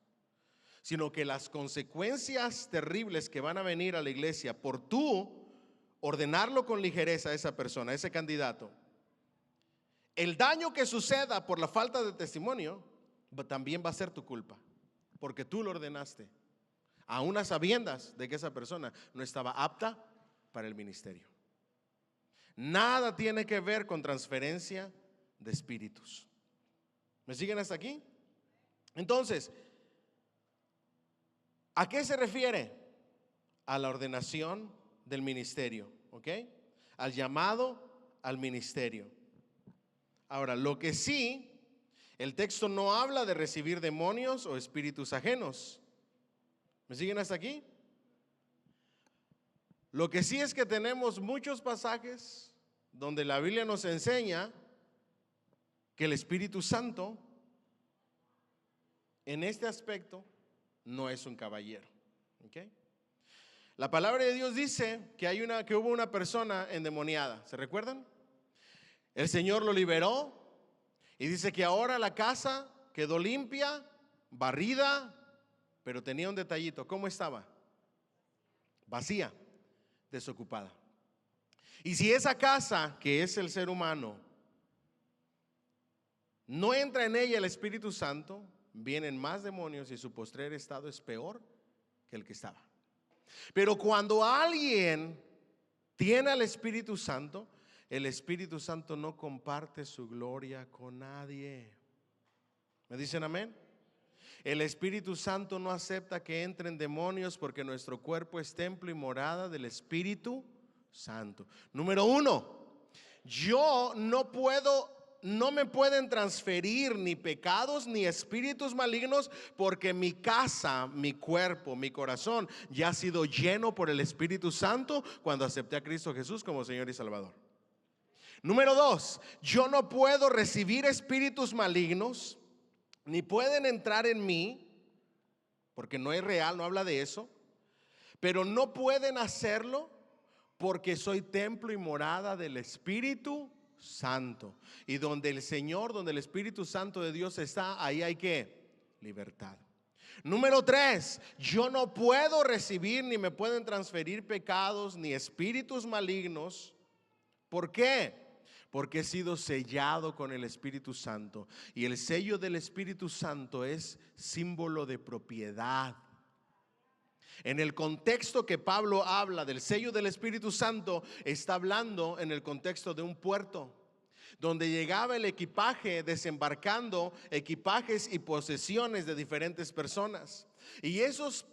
sino que las consecuencias terribles que van a venir a la iglesia por tú ordenarlo con ligereza a esa persona, a ese candidato, el daño que suceda por la falta de testimonio también va a ser tu culpa, porque tú lo ordenaste, aún a sabiendas de que esa persona no estaba apta para el ministerio. Nada tiene que ver con transferencia de espíritus. ¿Me siguen hasta aquí? Entonces, ¿A qué se refiere? A la ordenación del ministerio, ¿ok? Al llamado al ministerio. Ahora, lo que sí, el texto no habla de recibir demonios o espíritus ajenos. ¿Me siguen hasta aquí? Lo que sí es que tenemos muchos pasajes donde la Biblia nos enseña que el Espíritu Santo en este aspecto no es un caballero, ¿ok? La palabra de Dios dice que hubo una persona endemoniada, ¿se recuerdan? El Señor lo liberó y dice que ahora la casa quedó limpia, barrida, pero tenía un detallito. ¿Cómo estaba? Vacía, desocupada. Y si esa casa, que es el ser humano, no entra en ella el Espíritu Santo, vienen más demonios y su postrer estado es peor que el que estaba. Pero cuando alguien tiene al Espíritu Santo, el Espíritu Santo no comparte su gloria con nadie. ¿Me dicen amén? El Espíritu Santo no acepta que entren demonios porque nuestro cuerpo es templo y morada del Espíritu Santo. Número 1, no me pueden transferir ni pecados ni espíritus malignos porque mi casa, mi cuerpo, mi corazón ya ha sido lleno por el Espíritu Santo cuando acepté a Cristo Jesús como Señor y Salvador. Número 2, yo no puedo recibir espíritus malignos, ni pueden entrar en mí, porque no es real, no habla de eso, pero no pueden hacerlo porque soy templo y morada del Espíritu Santo. Y donde el Señor, donde el Espíritu Santo de Dios está, ahí hay que libertad. Número 3, yo no puedo recibir ni me pueden transferir pecados ni espíritus malignos. ¿Por qué? Porque he sido sellado con el Espíritu Santo. Y el sello del Espíritu Santo es símbolo de propiedad. En el contexto que Pablo habla del sello del Espíritu Santo, está hablando en el contexto de un puerto donde llegaba el equipaje desembarcando equipajes y posesiones de diferentes personas. Y esos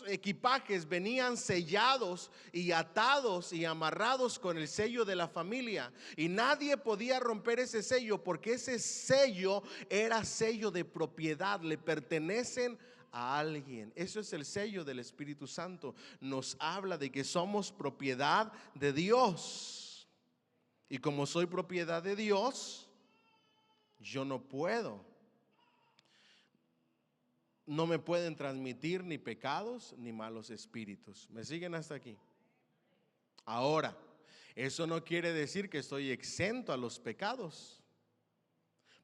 equipajes venían sellados y atados y amarrados con el sello de la familia. Y nadie podía romper ese sello porque ese sello era sello de propiedad, le pertenecen a alguien. Eso es el sello del Espíritu Santo. Nos habla de que somos propiedad de Dios. Y como soy propiedad de Dios, yo no me pueden transmitir ni pecados ni malos espíritus. ¿Me siguen hasta aquí? Ahora, eso no quiere decir que estoy exento a los pecados,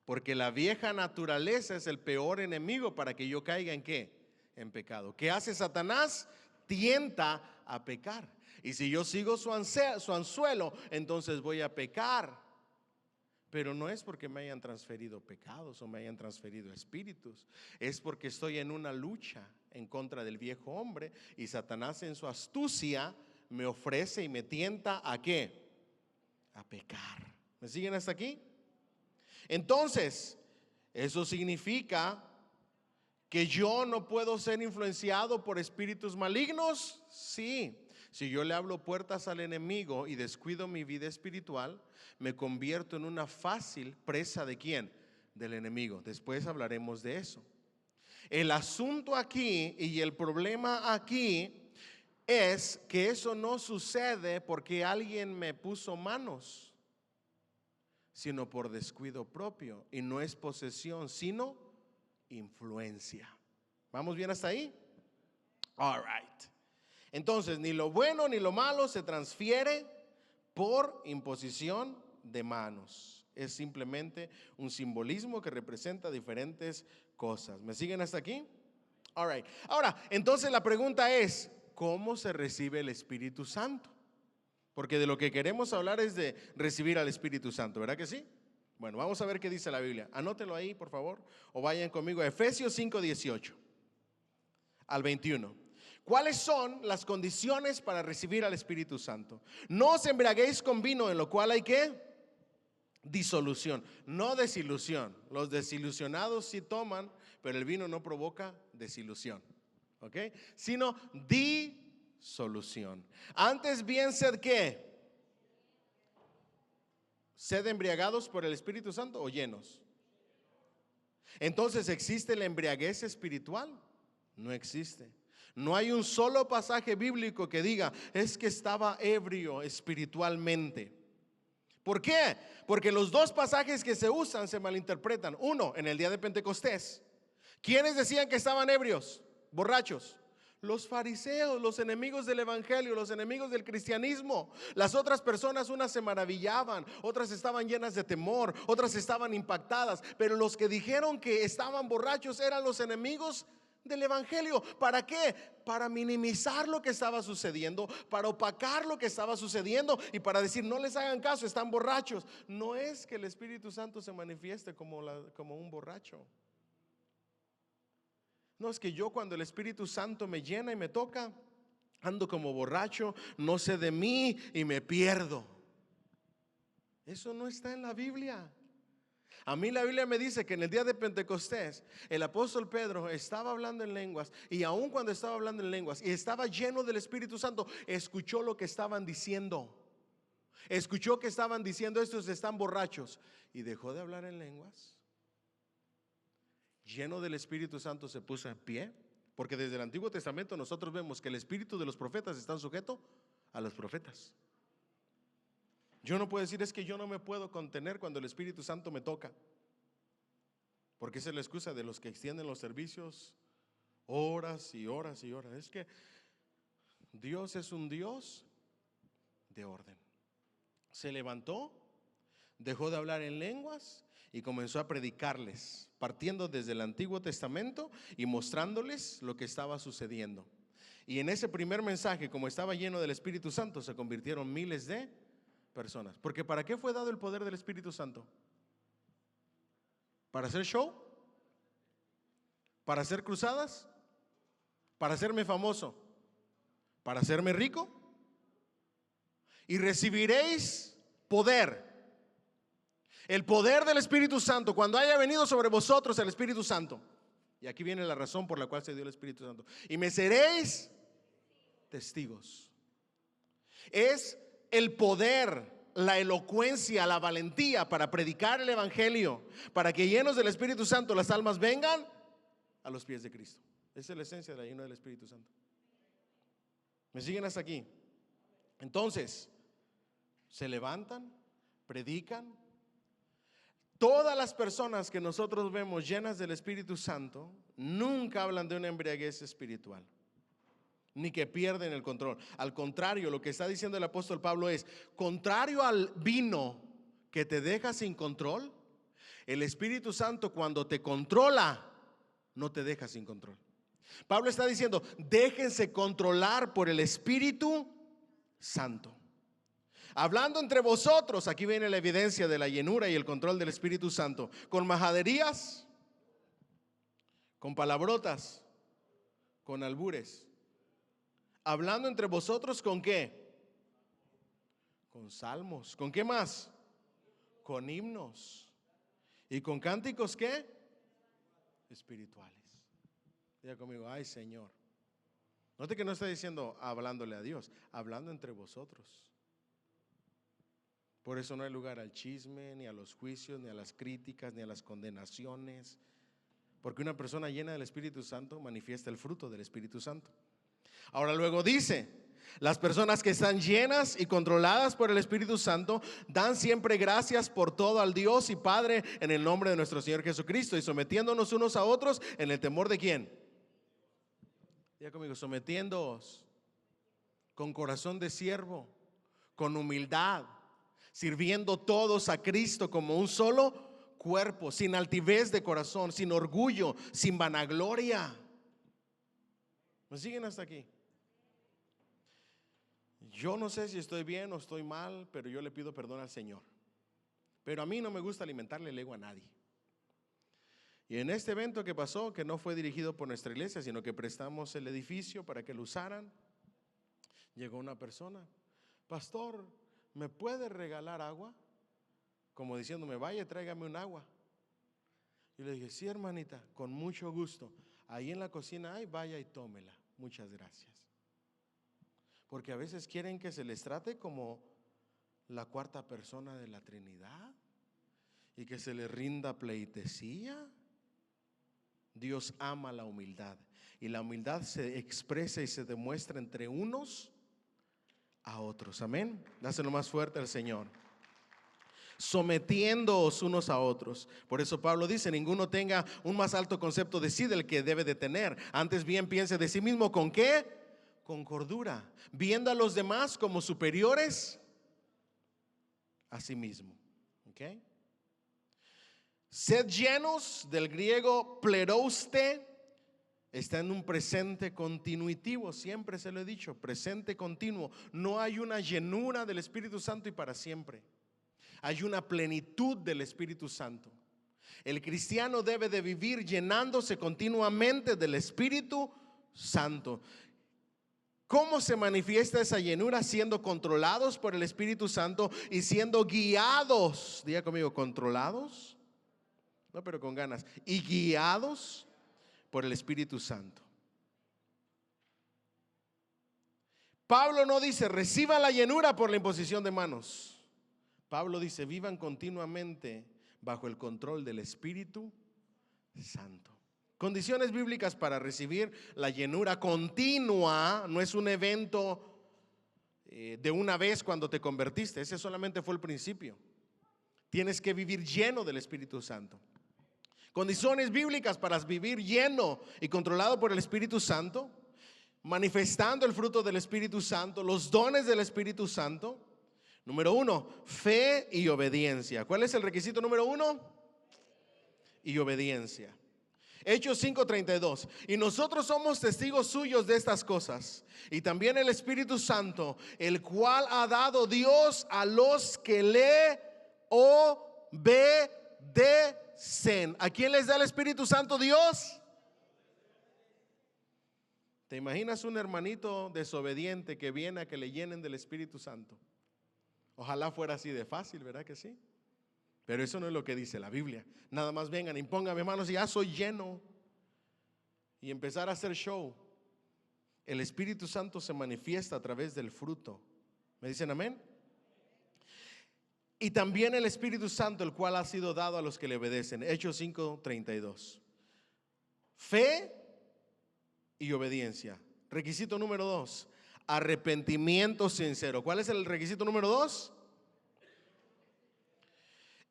porque la vieja naturaleza es el peor enemigo para que yo caiga en ¿qué? En pecado. ¿Qué hace Satanás? Tienta a pecar. Y si yo sigo su anzuelo, entonces voy a pecar. Pero no es porque me hayan transferido pecados o me hayan transferido espíritus. Es porque estoy en una lucha en contra del viejo hombre y Satanás en su astucia me ofrece y me tienta ¿a qué? A pecar. ¿Me siguen hasta aquí? Entonces, ¿eso significa que yo no puedo ser influenciado por espíritus malignos? Sí. Si yo le abro puertas al enemigo y descuido mi vida espiritual, me convierto en una fácil presa ¿de quién? Del enemigo. Después hablaremos de eso. El asunto aquí y el problema aquí es que eso no sucede porque alguien me puso manos, sino por descuido propio. Y no es posesión, sino influencia. ¿Vamos bien hasta ahí? All right. Entonces, ni lo bueno ni lo malo se transfiere por imposición de manos. Es simplemente un simbolismo que representa diferentes cosas. ¿Me siguen hasta aquí? All right. Ahora, entonces la pregunta es, ¿cómo se recibe el Espíritu Santo? Porque de lo que queremos hablar es de recibir al Espíritu Santo, ¿verdad que sí? Bueno, vamos a ver qué dice la Biblia. Anótelo ahí, por favor, o vayan conmigo a Efesios 5:18 al 21. ¿Cuáles son las condiciones para recibir al Espíritu Santo? No os embriaguéis con vino, en lo cual hay ¿qué? Disolución, no desilusión. Los desilusionados sí toman, pero el vino no provoca desilusión. ¿ok? Sino disolución. Antes bien sed ¿qué? ¿Sed embriagados por el Espíritu Santo o llenos? Entonces, ¿existe la embriaguez espiritual? No existe. No hay un solo pasaje bíblico que diga, es que estaba ebrio espiritualmente. ¿Por qué? Porque los dos pasajes que se usan se malinterpretan. Uno, en el día de Pentecostés. ¿Quiénes decían que estaban ebrios? Borrachos. Los fariseos, los enemigos del evangelio, los enemigos del cristianismo. Las otras personas, unas se maravillaban, otras estaban llenas de temor, otras estaban impactadas. Pero los que dijeron que estaban borrachos eran los enemigos del evangelio. ¿Para qué? Para minimizar lo que estaba sucediendo, para opacar lo que estaba sucediendo y para decir, no les hagan caso, están borrachos. No es que el Espíritu Santo se manifieste como un borracho. No, es que yo, cuando el Espíritu Santo me llena y me toca, ando como borracho, no sé de mí y me pierdo. Eso no está en la Biblia. A mí la Biblia me dice que en el día de Pentecostés el apóstol Pedro estaba hablando en lenguas, y aun cuando estaba hablando en lenguas y estaba lleno del Espíritu Santo, escuchó lo que estaban diciendo. Escuchó que estaban diciendo, estos están borrachos, y dejó de hablar en lenguas. Lleno del Espíritu Santo se puso en pie, porque desde el Antiguo Testamento nosotros vemos que el espíritu de los profetas está sujeto a los profetas. Yo no puedo decir, es que yo no me puedo contener cuando el Espíritu Santo me toca, porque esa es la excusa de los que extienden los servicios horas y horas y horas. Es que Dios es un Dios de orden. Se levantó, dejó de hablar en lenguas y comenzó a predicarles, partiendo desde el Antiguo Testamento y mostrándoles lo que estaba sucediendo. Y en ese primer mensaje, como estaba lleno del Espíritu Santo, se convirtieron miles de personas. Porque ¿para qué fue dado el poder del Espíritu Santo? ¿Para hacer show? ¿Para hacer cruzadas? ¿Para hacerme famoso? ¿Para hacerme rico? Y recibiréis poder. El poder del Espíritu Santo, cuando haya venido sobre vosotros el Espíritu Santo. Y aquí viene la razón por la cual se dio el Espíritu Santo. Y me seréis testigos. Es el poder, la elocuencia, la valentía para predicar el evangelio, para que llenos del Espíritu Santo las almas vengan a los pies de Cristo. Esa es la esencia de la llenura del Espíritu Santo. ¿Me siguen hasta aquí? Entonces, se levantan, predican. Todas las personas que nosotros vemos llenas del Espíritu Santo nunca hablan de una embriaguez espiritual, ni que pierden el control. Al contrario, lo que está diciendo el apóstol Pablo es, contrario al vino que te deja sin control, el Espíritu Santo, cuando te controla, no te deja sin control. Pablo está diciendo, déjense controlar por el Espíritu Santo. Hablando entre vosotros, aquí viene la evidencia de la llenura y el control del Espíritu Santo, con majaderías, con palabrotas, con albures. Hablando entre vosotros, ¿con qué? Con salmos. ¿Con qué más? Con himnos. ¿Y con cánticos qué? Espirituales. Diga conmigo, ay Señor. Note que no está diciendo hablándole a Dios, hablando entre vosotros. Por eso no hay lugar al chisme, ni a los juicios, ni a las críticas, ni a las condenaciones. Porque una persona llena del Espíritu Santo manifiesta el fruto del Espíritu Santo. Ahora luego dice, las personas que están llenas y controladas por el Espíritu Santo dan siempre gracias por todo al Dios y Padre en el nombre de nuestro Señor Jesucristo, y sometiéndonos unos a otros en el temor de ¿quién? Diga conmigo, sometiéndoos con corazón de siervo, con humildad, sirviendo todos a Cristo como un solo cuerpo, sin altivez de corazón, sin orgullo, sin vanagloria. ¿Me siguen hasta aquí? Yo no sé si estoy bien o estoy mal, pero yo le pido perdón al Señor. Pero a mí no me gusta alimentarle el ego a nadie. Y en este evento que pasó, que no fue dirigido por nuestra iglesia, sino que prestamos el edificio para que lo usaran, llegó una persona, pastor, ¿me puede regalar agua? Como diciéndome, vaya, tráigame un agua. Y le dije, sí, hermanita, con mucho gusto. Ahí en la cocina, ay, vaya y tómela. Muchas gracias. Porque a veces quieren que se les trate como la cuarta persona de la Trinidad y que se les rinda pleitesía. Dios ama la humildad y la humildad se expresa y se demuestra entre unos a otros. Amén. Dáselo más fuerte al Señor. Sometiéndoos unos a otros. Por eso Pablo dice: ninguno tenga un más alto concepto de sí del que debe de tener. Antes bien piense de sí mismo ¿con qué? Con cordura, viendo a los demás como superiores a sí mismo. ¿Ok? Sed llenos, del griego plerouste, está en un presente continuitivo. Siempre se lo he dicho, presente continuo. No hay una llenura del Espíritu Santo y para siempre. Hay una plenitud del Espíritu Santo. El cristiano debe de vivir llenándose continuamente del Espíritu Santo. ¿Cómo se manifiesta esa llenura? Siendo controlados por el Espíritu Santo y siendo guiados. Diga conmigo, controlados, no, pero con ganas, y guiados por el Espíritu Santo. Pablo no dice reciba la llenura por la imposición de manos. Pablo dice vivan continuamente bajo el control del Espíritu Santo. Condiciones bíblicas para recibir la llenura continua. No es un evento de una vez cuando te convertiste. Ese solamente fue el principio. Tienes que vivir lleno del Espíritu Santo. Condiciones bíblicas para vivir lleno y controlado por el Espíritu Santo, manifestando el fruto del Espíritu Santo, los dones del Espíritu Santo. Número 1, fe y obediencia. ¿Cuál es el requisito número 1? Y obediencia. Hechos 5:32. Y nosotros somos testigos suyos de estas cosas, y también el Espíritu Santo, el cual ha dado Dios a los que le obedecen. ¿A quién les da el Espíritu Santo Dios? ¿Te imaginas un hermanito desobediente que viene a que le llenen del Espíritu Santo? Ojalá fuera así de fácil, ¿verdad que sí? Pero eso no es lo que dice la Biblia. Nada más vengan, impónganme manos y ya soy lleno. Y empezar a hacer show. El Espíritu Santo se manifiesta a través del fruto. ¿Me dicen amén? Y también el Espíritu Santo, el cual ha sido dado a los que le obedecen. Hechos 5:32. Fe y obediencia. Requisito número 2. Arrepentimiento sincero. ¿Cuál es el requisito número 2?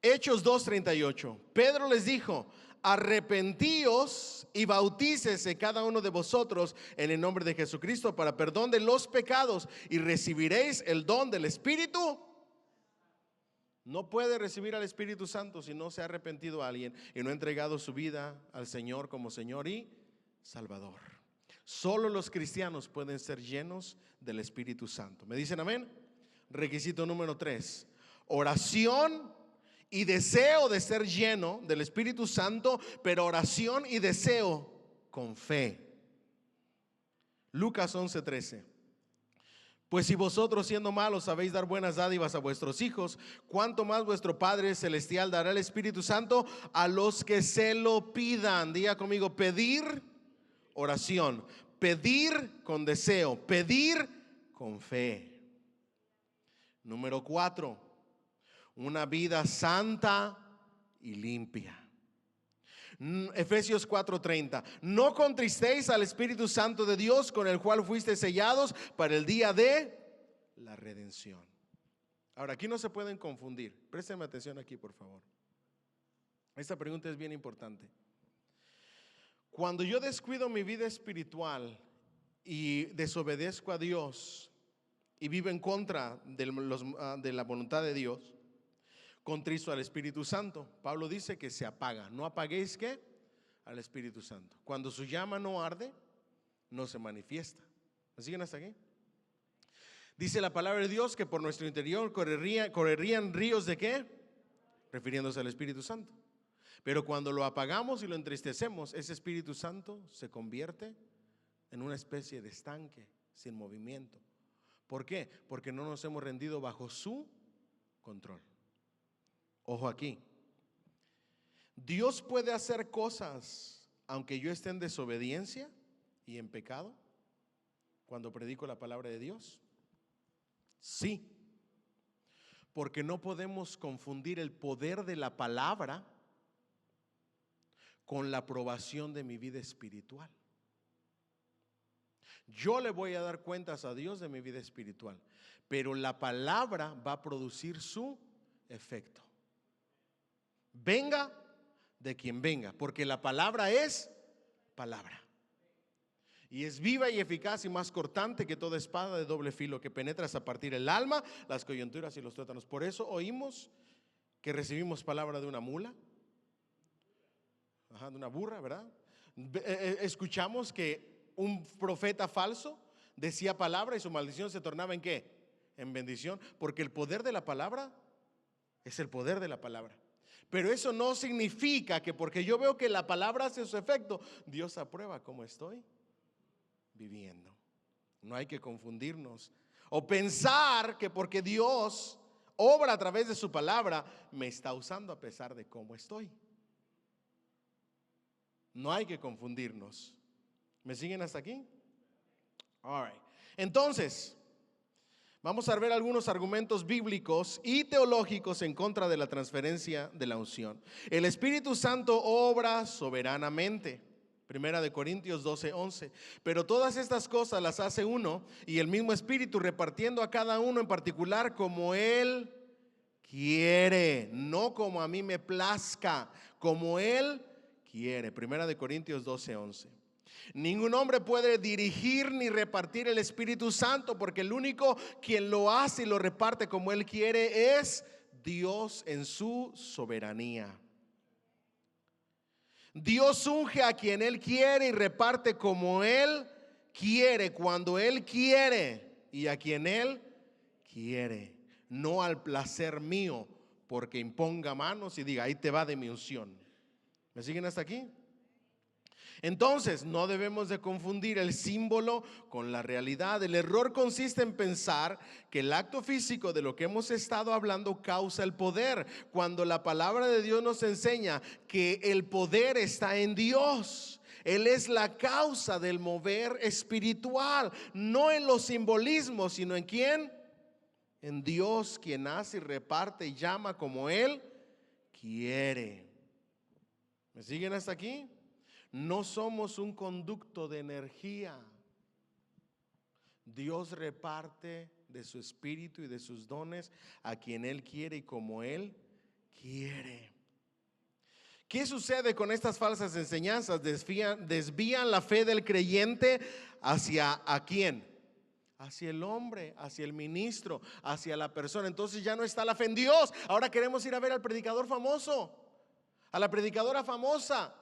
Hechos 2:38. Pedro les dijo: arrepentíos y bautícese cada uno de vosotros en el nombre de Jesucristo para perdón de los pecados y recibiréis el don del Espíritu. No puede recibir al Espíritu Santo si no se ha arrepentido a alguien y no ha entregado su vida al Señor como Señor y Salvador. Solo los cristianos pueden ser llenos del Espíritu Santo. ¿Me dicen amén? Requisito número 3. Oración y deseo de ser lleno del Espíritu Santo, pero oración y deseo con fe. Lucas 11:13. Pues si vosotros siendo malos sabéis dar buenas dádivas a vuestros hijos, cuánto más vuestro Padre Celestial dará el Espíritu Santo a los que se lo pidan. Diga conmigo: pedir, oración, pedir con deseo, pedir con fe. Número 4, una vida santa y limpia. Efesios 4:30. No contristéis al Espíritu Santo de Dios, con el cual fuisteis sellados para el día de la redención. Ahora, aquí no se pueden confundir. Préstenme atención aquí, por favor. Esta pregunta es bien importante. Cuando yo descuido mi vida espiritual y desobedezco a Dios y vivo en contra de la voluntad de Dios, contristo al Espíritu Santo. Pablo dice que se apaga. No apaguéis ¿qué? Al Espíritu Santo. Cuando su llama no arde, no se manifiesta. ¿Me siguen hasta aquí? Dice la palabra de Dios que por nuestro interior correrían ríos de ¿qué? Refiriéndose al Espíritu Santo. Pero cuando lo apagamos y lo entristecemos, ese Espíritu Santo se convierte en una especie de estanque sin movimiento. ¿Por qué? Porque no nos hemos rendido bajo su control. Ojo aquí. Dios puede hacer cosas aunque yo esté en desobediencia y en pecado, cuando predico la palabra de Dios? Sí, porque no podemos confundir el poder de la palabra con la aprobación de mi vida espiritual. Yo le voy a dar cuentas a Dios de mi vida espiritual, pero la palabra va a producir su efecto. Venga de quien venga, porque la palabra es palabra. Y es viva y eficaz y más cortante que toda espada de doble filo, que penetra hasta partir el alma, las coyunturas y los tuétanos. Por eso oímos que recibimos palabra de una mula, de una burra, ¿verdad? Escuchamos que un profeta falso decía palabra y su maldición se tornaba ¿en qué? En bendición, porque el poder de la palabra es el poder de la palabra. Pero eso no significa que porque yo veo que la palabra hace su efecto, Dios aprueba cómo estoy viviendo. No hay que confundirnos o pensar que porque Dios obra a través de su palabra me está usando a pesar de cómo estoy. No hay que confundirnos. ¿Me siguen hasta aquí? All right. Entonces, vamos a ver algunos argumentos bíblicos y teológicos en contra de la transferencia de la unción. El Espíritu Santo obra soberanamente. Primera de Corintios 12:11. Pero todas estas cosas las hace uno y el mismo Espíritu, repartiendo a cada uno en particular como Él quiere, no como a mí me plazca, como Él quiere. Primera de Corintios 12:11. Ningún hombre puede dirigir ni repartir el Espíritu Santo, porque el único quien lo hace y lo reparte como Él quiere es Dios en su soberanía. Dios unge a quien Él quiere y reparte como Él quiere, cuando Él quiere y a quien Él quiere, no al placer mío, porque imponga manos y diga ahí te va de mi unción. ¿Me siguen hasta aquí? Entonces, no debemos de confundir el símbolo con la realidad. El error consiste en pensar que el acto físico de lo que hemos estado hablando causa el poder, cuando la palabra de Dios nos enseña que el poder está en Dios. Él es la causa del mover espiritual, no en los simbolismos, sino en ¿quién? En Dios, quien hace y reparte y llama como Él quiere. ¿Me siguen hasta aquí? No somos un conducto de energía. Dios reparte de su espíritu y de sus dones a quien Él quiere y como Él quiere. ¿Qué sucede con estas falsas enseñanzas? Desvían la fe del creyente hacia ¿a quién? Hacia el hombre, hacia el ministro, hacia la persona. Entonces ya no está la fe en Dios. Ahora queremos ir a ver al predicador famoso, a la predicadora famosa,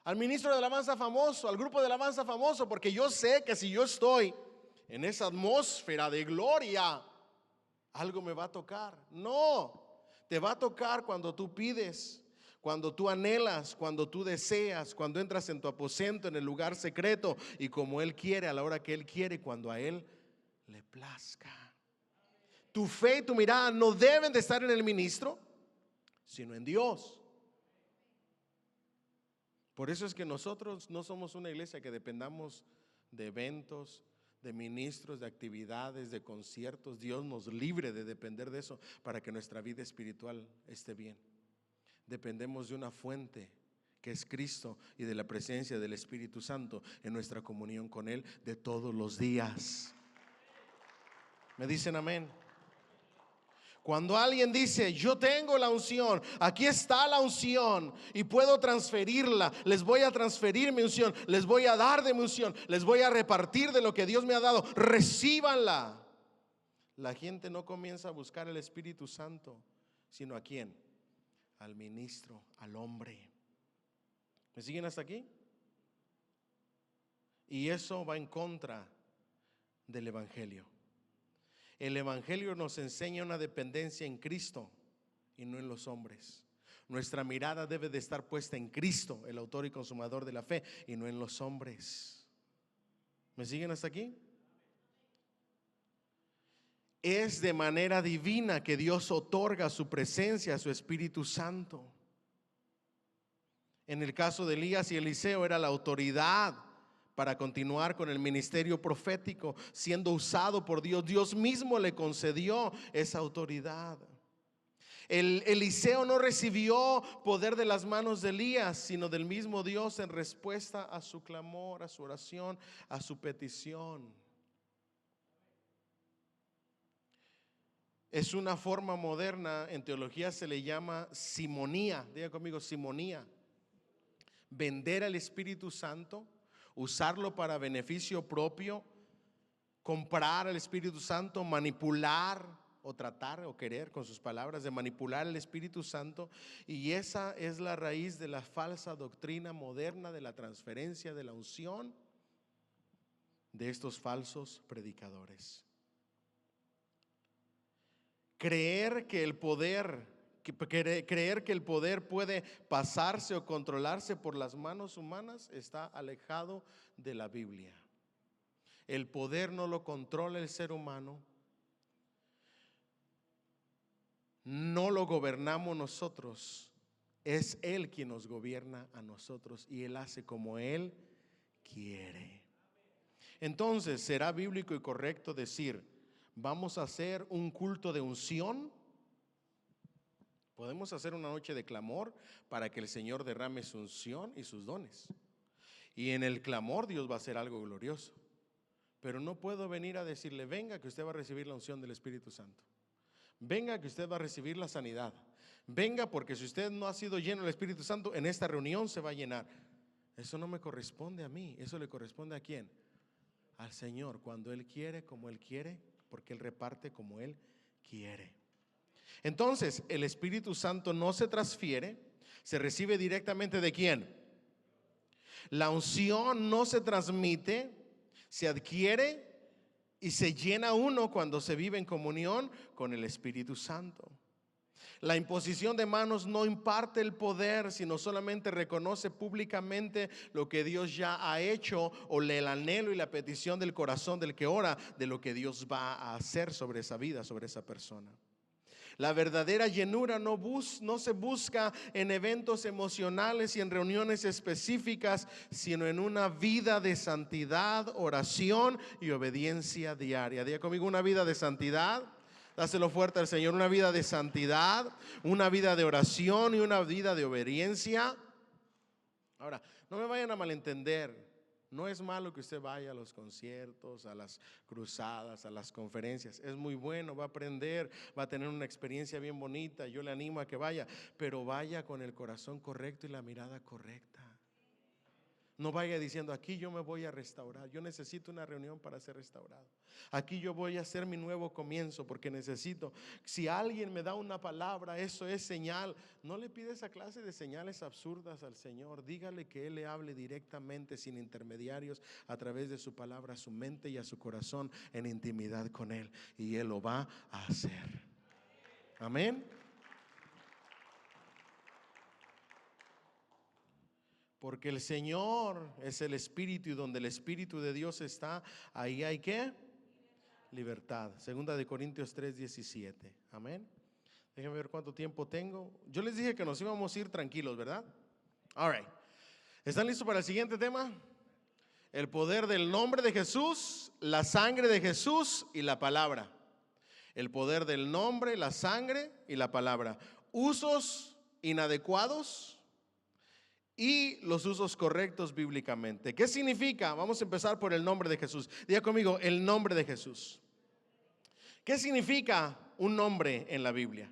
al ministro de alabanza famoso, al grupo de alabanza famoso, porque yo sé que si yo estoy en esa atmósfera de gloria, algo me va a tocar. No, te va a tocar cuando tú pides, cuando tú anhelas, cuando tú deseas, cuando entras en tu aposento, en el lugar secreto, y como Él quiere, a la hora que Él quiere, cuando a Él le plazca. Tu fe y tu mirada no deben de estar en el ministro, sino en Dios. Por eso es que nosotros no somos una iglesia que dependamos de eventos, de ministros, de actividades, de conciertos. Dios nos libre de depender de eso para que nuestra vida espiritual esté bien. Dependemos de una fuente que es Cristo y de la presencia del Espíritu Santo en nuestra comunión con Él de todos los días. ¿Me dicen amén? Cuando alguien dice, yo tengo la unción, aquí está la unción y puedo transferirla, les voy a transferir mi unción, les voy a dar de mi unción, les voy a repartir de lo que Dios me ha dado, recíbanla. La gente no comienza a buscar el Espíritu Santo, sino ¿a quién? Al ministro, al hombre. ¿Me siguen hasta aquí? Y eso va en contra del Evangelio. El Evangelio nos enseña una dependencia en Cristo y no en los hombres. Nuestra mirada debe de estar puesta en Cristo, el autor y consumador de la fe, y no en los hombres. ¿Me siguen hasta aquí? Es de manera divina que Dios otorga su presencia, su Espíritu Santo. En el caso de Elías y Eliseo era la autoridad para continuar con el ministerio profético, siendo usado por Dios. Dios mismo le concedió esa autoridad. Eliseo no recibió poder de las manos de Elías, sino del mismo Dios en respuesta a su clamor, a su oración, a su petición. Es una forma moderna, en teología se le llama simonía. Diga conmigo, simonía. Vender al Espíritu Santo, usarlo para beneficio propio, comprar al Espíritu Santo, manipular o tratar o querer, con sus palabras, de manipular al Espíritu Santo. Y esa es la raíz de la falsa doctrina moderna de la transferencia de la unción de estos falsos predicadores. Creer que el poder puede pasarse o controlarse por las manos humanas está alejado de la Biblia. El poder no lo controla el ser humano, no lo gobernamos nosotros, es Él quien nos gobierna a nosotros y Él hace como Él quiere. Entonces, ¿será bíblico y correcto decir, vamos a hacer un culto de unción? Podemos hacer una noche de clamor para que el Señor derrame su unción y sus dones. Y en el clamor Dios va a hacer algo glorioso. Pero no puedo venir a decirle, venga que usted va a recibir la unción del Espíritu Santo. Venga que usted va a recibir la sanidad. Venga porque si usted no ha sido lleno del Espíritu Santo, en esta reunión se va a llenar. Eso no me corresponde a mí. Eso le corresponde ¿a quién? Al Señor, cuando Él quiere, como Él quiere, porque Él reparte como Él quiere. Entonces, el Espíritu Santo no se transfiere, se recibe directamente ¿de quién? La unción no se transmite, se adquiere y se llena uno cuando se vive en comunión con el Espíritu Santo. La imposición de manos no imparte el poder, sino solamente reconoce públicamente lo que Dios ya ha hecho, o el anhelo y la petición del corazón del que ora, de lo que Dios va a hacer sobre esa vida, sobre esa persona. La verdadera llenura no se busca en eventos emocionales y en reuniones específicas, sino en una vida de santidad, oración y obediencia diaria. Diga conmigo, una vida de santidad. Dáselo fuerte al Señor, una vida de santidad, una vida de oración y una vida de obediencia. Ahora, no me vayan a malentender. No es malo que usted vaya a los conciertos, a las cruzadas, a las conferencias. Es muy bueno, va a aprender, va a tener una experiencia bien bonita. Yo le animo a que vaya, pero vaya con el corazón correcto y la mirada correcta. No vaya diciendo, aquí yo me voy a restaurar. Yo necesito una reunión para ser restaurado. Aquí yo voy a hacer mi nuevo comienzo porque necesito. Si alguien me da una palabra, eso es señal. No le pide esa clase de señales absurdas al Señor. Dígale que Él le hable directamente, sin intermediarios, a través de su palabra, a su mente y a su corazón, en intimidad con Él. Y Él lo va a hacer. Amén. Porque el Señor es el Espíritu, y donde el Espíritu de Dios está, ahí hay ¿qué? Libertad. Segunda de Corintios 3:17. Amén. Déjenme ver cuánto tiempo tengo. Yo les dije que nos íbamos a ir tranquilos, ¿verdad? All right. ¿Están listos para el siguiente tema? El poder del nombre de Jesús, la sangre de Jesús y la palabra. El poder del nombre, la sangre y la palabra. Usos inadecuados y los usos correctos bíblicamente. ¿Qué significa? Vamos a empezar por el nombre de Jesús. Diga conmigo, el nombre de Jesús. ¿Qué significa un nombre en la Biblia?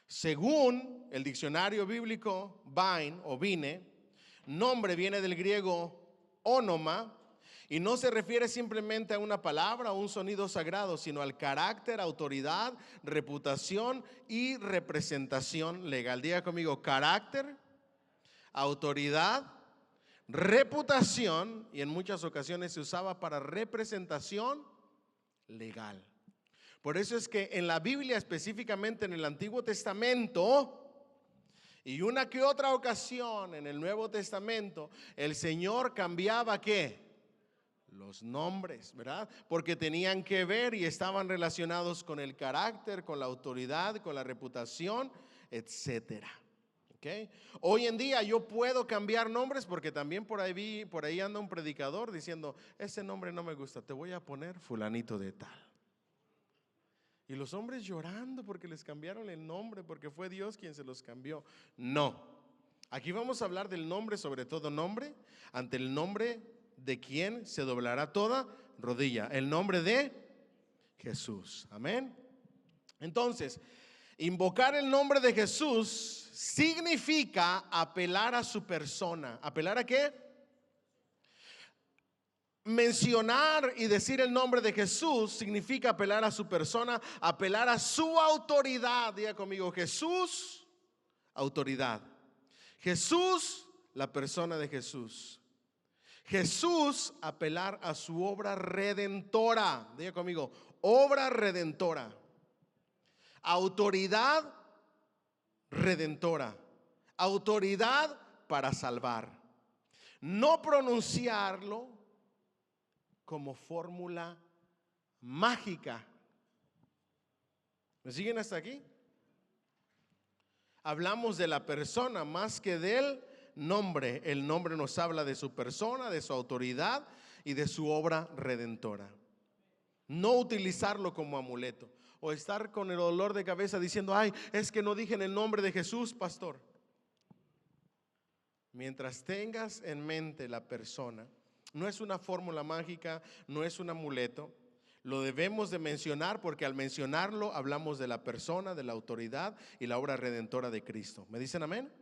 Según el diccionario bíblico Vine o Vine, nombre viene del griego ónoma y no se refiere simplemente a una palabra o un sonido sagrado, sino al carácter, autoridad, reputación y representación legal. Diga conmigo, carácter, autoridad, reputación, y en muchas ocasiones se usaba para representación legal. Por eso es que en la Biblia, específicamente en el Antiguo Testamento y una que otra ocasión en el Nuevo Testamento, el Señor cambiaba ¿qué? Los nombres, ¿verdad? Porque tenían que ver y estaban relacionados con el carácter, con la autoridad, con la reputación, etcétera. ¿Okay? Hoy en día yo puedo cambiar nombres porque también por ahí anda un predicador diciendo, ese nombre no me gusta, te voy a poner fulanito de tal. Y los hombres llorando porque les cambiaron el nombre, porque fue Dios quien se los cambió. No, aquí vamos a hablar del nombre, sobre todo nombre, ante el nombre de quien se doblará toda rodilla, el nombre de Jesús. Amén. Entonces, invocar el nombre de Jesús significa apelar a su persona. ¿Apelar a qué? Mencionar y decir el nombre de Jesús significa apelar a su persona, apelar a su autoridad. Diga conmigo, Jesús, autoridad. Jesús, la persona de Jesús. Jesús, apelar a su obra redentora. Diga conmigo, obra redentora. Autoridad redentora. Autoridad para salvar. No pronunciarlo como fórmula mágica. ¿Me siguen hasta aquí? Hablamos de la persona más que del nombre. El nombre nos habla de su persona, de su autoridad y de su obra redentora. No utilizarlo como amuleto o estar con el dolor de cabeza diciendo, ay, es que no dije en el nombre de Jesús, pastor. Mientras tengas en mente la persona, no es una fórmula mágica, no es un amuleto. Lo debemos de mencionar porque al mencionarlo hablamos de la persona, de la autoridad y la obra redentora de Cristo. ¿Me dicen amén?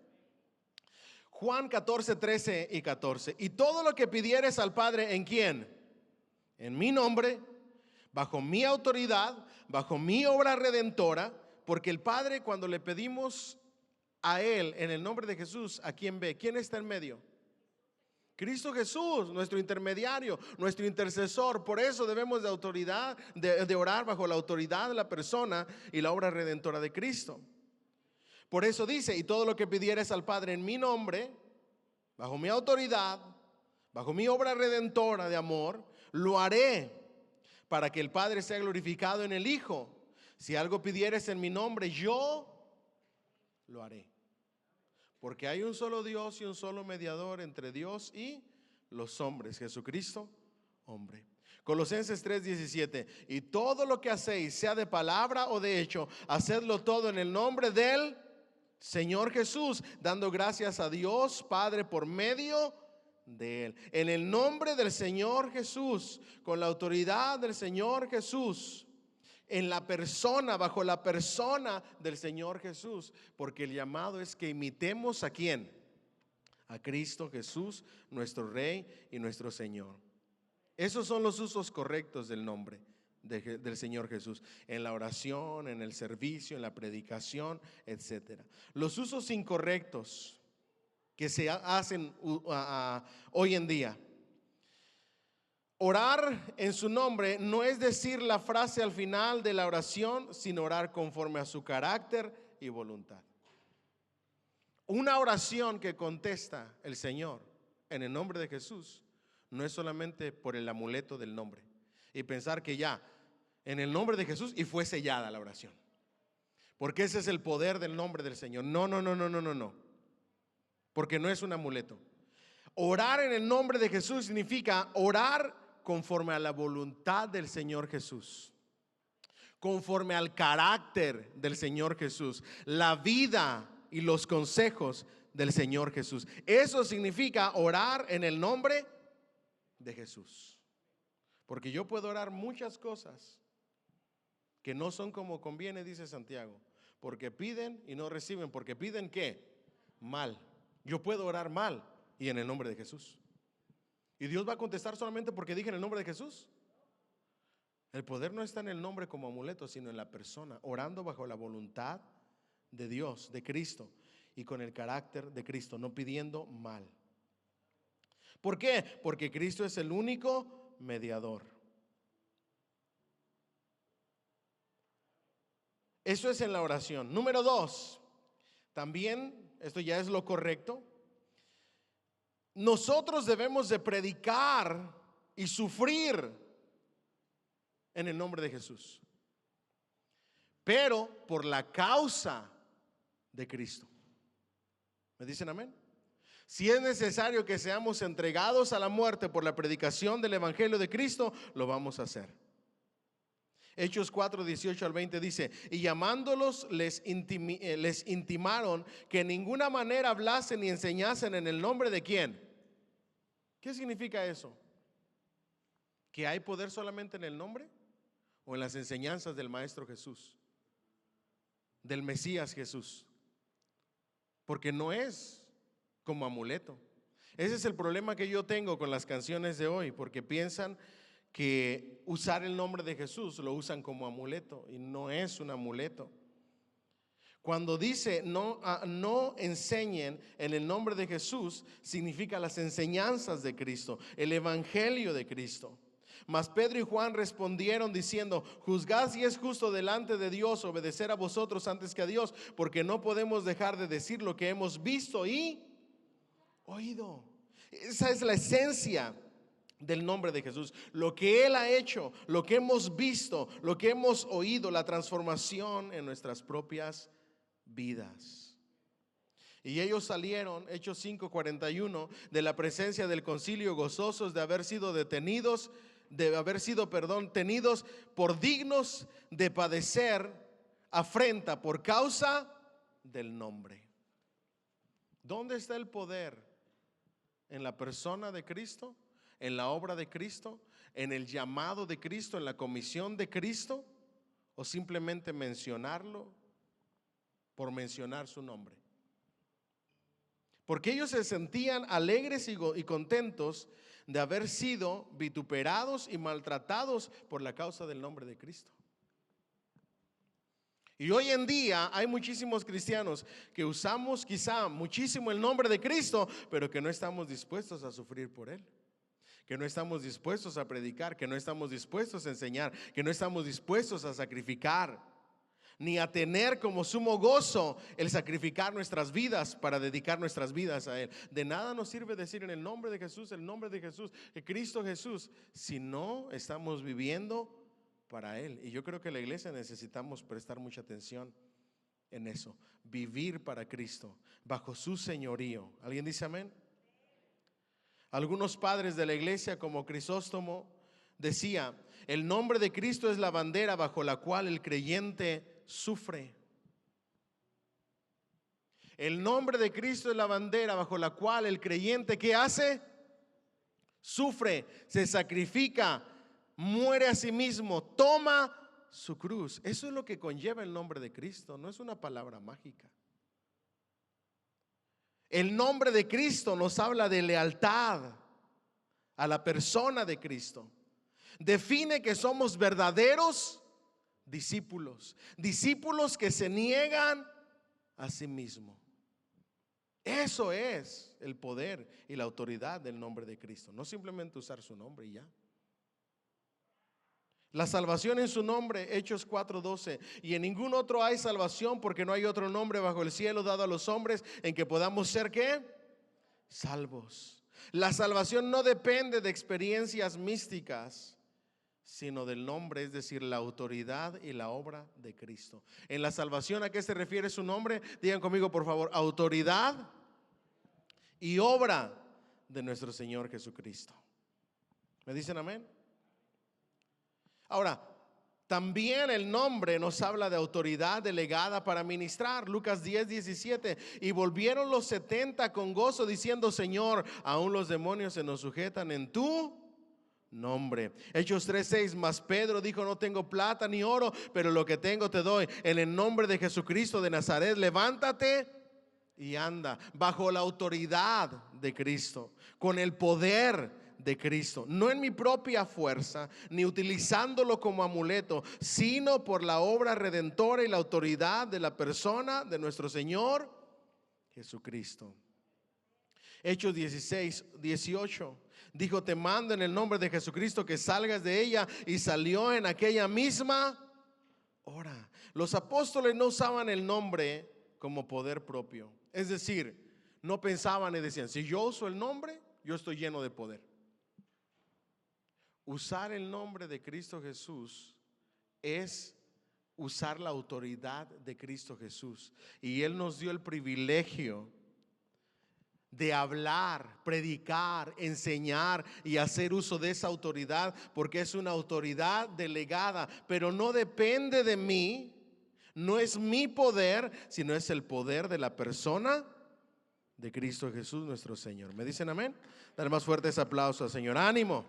Juan 14, 13 y 14. Y todo lo que pidieres al Padre, ¿en quién? En mi nombre, bajo mi autoridad, bajo mi obra redentora, porque el Padre, cuando le pedimos a Él en el nombre de Jesús, ¿a quién ve? ¿Quién está en medio? Cristo Jesús, nuestro intermediario, nuestro intercesor. Por eso debemos de autoridad, de orar bajo la autoridad de la persona y la obra redentora de Cristo. Por eso dice, y todo lo que pidieres al Padre en mi nombre, bajo mi autoridad, bajo mi obra redentora de amor, lo haré para que el Padre sea glorificado en el Hijo. Si algo pidieres en mi nombre, yo lo haré. Porque hay un solo Dios y un solo mediador entre Dios y los hombres, Jesucristo, hombre. Colosenses 3:17. Y todo lo que hacéis, sea de palabra o de hecho, hacedlo todo en el nombre del Señor Jesús, dando gracias a Dios Padre por medio de Él. En el nombre del Señor Jesús, con la autoridad del Señor Jesús. En la persona, bajo la persona del Señor Jesús, porque el llamado es que imitemos ¿a quién? A Cristo Jesús, nuestro Rey y nuestro Señor. Esos son los usos correctos del nombre del Señor Jesús, en la oración, en el servicio, en la predicación, etcétera. Los usos incorrectos que se hacen hoy en día. Orar en su nombre no es decir la frase al final de la oración, sino orar conforme a su carácter y voluntad. Una oración que contesta el Señor en el nombre de Jesús no es solamente por el amuleto del nombre y pensar que ya en el nombre de Jesús y fue sellada la oración, porque ese es el poder del nombre del Señor. No, porque no es un amuleto. Orar en el nombre de Jesús significa orar conforme a la voluntad del Señor Jesús, conforme al carácter del Señor Jesús, la vida y los consejos del Señor Jesús. Eso significa orar en el nombre de Jesús. Porque yo puedo orar muchas cosas que no son como conviene, dice Santiago, porque piden y no reciben. Porque piden ¿qué? Mal. Yo puedo orar mal y en el nombre de Jesús. ¿Y Dios va a contestar solamente porque dije en el nombre de Jesús? El poder no está en el nombre como amuleto, sino en la persona, orando bajo la voluntad de Dios, de Cristo, y con el carácter de Cristo, no pidiendo mal. ¿Por qué? Porque Cristo es el único mediador. Eso es en la oración. Número 2, también, esto ya es lo correcto, nosotros debemos de predicar y sufrir en el nombre de Jesús, pero por la causa de Cristo. ¿Me dicen amén? Si es necesario que seamos entregados a la muerte por la predicación del Evangelio de Cristo, lo vamos a hacer. Hechos 4, 18 al 20 dice: y llamándolos les intimaron que en ninguna manera hablasen ni enseñasen en el nombre de ¿quién? ¿Qué significa eso? ¿Que hay poder solamente en el nombre o en las enseñanzas del Maestro Jesús, del Mesías Jesús? Porque no es como amuleto. Ese es el problema que yo tengo con las canciones de hoy, porque piensan que usar el nombre de Jesús lo usan como amuleto, y no es un amuleto. Cuando dice no enseñen en el nombre de Jesús, significa las enseñanzas de Cristo, el evangelio de Cristo. Mas Pedro y Juan respondieron diciendo: juzgad si es justo delante de Dios obedecer a vosotros antes que a Dios, porque no podemos dejar de decir lo que hemos visto y oído. Esa es la esencia del nombre de Jesús, lo que Él ha hecho, lo que hemos visto, lo que hemos oído, la transformación en nuestras propias vidas. Y ellos salieron, Hechos 5:41, de la presencia del concilio gozosos de haber sido detenidos, tenidos por dignos de padecer afrenta por causa del nombre. ¿Dónde está el poder? ¿En la persona de Cristo? ¿En la obra de Cristo? ¿En el llamado de Cristo? ¿En la comisión de Cristo? ¿O simplemente mencionarlo por mencionar su nombre? Porque ellos se sentían alegres y contentos de haber sido vituperados y maltratados por la causa del nombre de Cristo. Y hoy en día hay muchísimos cristianos que usamos quizá muchísimo el nombre de Cristo, pero que no estamos dispuestos a sufrir por Él, que no estamos dispuestos a predicar, que no estamos dispuestos a enseñar, que no estamos dispuestos a sacrificar, ni a tener como sumo gozo el sacrificar nuestras vidas para dedicar nuestras vidas a Él. De nada nos sirve decir en el nombre de Jesús, que Cristo Jesús, si no estamos viviendo para Él. Y yo creo que la iglesia necesitamos prestar mucha atención en eso, vivir para Cristo, bajo su señorío. ¿Alguien dice amén? Algunos padres de la iglesia, como Crisóstomo, decía: el nombre de Cristo es la bandera bajo la cual el creyente sufre. El nombre de Cristo es la bandera bajo la cual el creyente, ¿qué hace? Sufre, se sacrifica, muere a sí mismo, toma su cruz. Eso es lo que conlleva el nombre de Cristo, no es una palabra mágica. El nombre de Cristo nos habla de lealtad a la persona de Cristo. Define que somos verdaderos discípulos, discípulos que se niegan a sí mismos. Eso es el poder y la autoridad del nombre de Cristo, no simplemente usar su nombre y ya. La salvación en su nombre, Hechos 4:12, y en ningún otro hay salvación, porque no hay otro nombre bajo el cielo dado a los hombres en que podamos ser ¿qué? Salvos. La salvación no depende de experiencias místicas, sino del nombre, es decir, la autoridad y la obra de Cristo. En la salvación, ¿a qué se refiere su nombre? Digan conmigo por favor: autoridad y obra de nuestro Señor Jesucristo. ¿Me dicen amén? Ahora, también el nombre nos habla de autoridad delegada para ministrar. Lucas 10:17, y volvieron los 70 con gozo diciendo: Señor, aún los demonios se nos sujetan en tu nombre. Hechos 3:6, mas Pedro dijo: no tengo plata ni oro, pero lo que tengo te doy. En el nombre de Jesucristo de Nazaret, levántate y anda. Bajo la autoridad de Cristo, con el poder de Cristo, no en mi propia fuerza, ni utilizándolo como amuleto, sino por la obra redentora y la autoridad de la persona de nuestro Señor Jesucristo. Hechos 16:18, dijo: te mando en el nombre de Jesucristo que salgas de ella, y salió en aquella misma hora. Los apóstoles no usaban el nombre como poder propio, es decir, no pensaban y decían: si yo uso el nombre, yo estoy lleno de poder. Usar el nombre de Cristo Jesús es usar la autoridad de Cristo Jesús, y Él nos dio el privilegio de hablar, predicar, enseñar y hacer uso de esa autoridad, porque es una autoridad delegada, pero no depende de mí, no es mi poder, sino es el poder de la persona de Cristo Jesús nuestro Señor. ¿Me dicen amén? Dale más fuerte ese aplauso al Señor. Ánimo.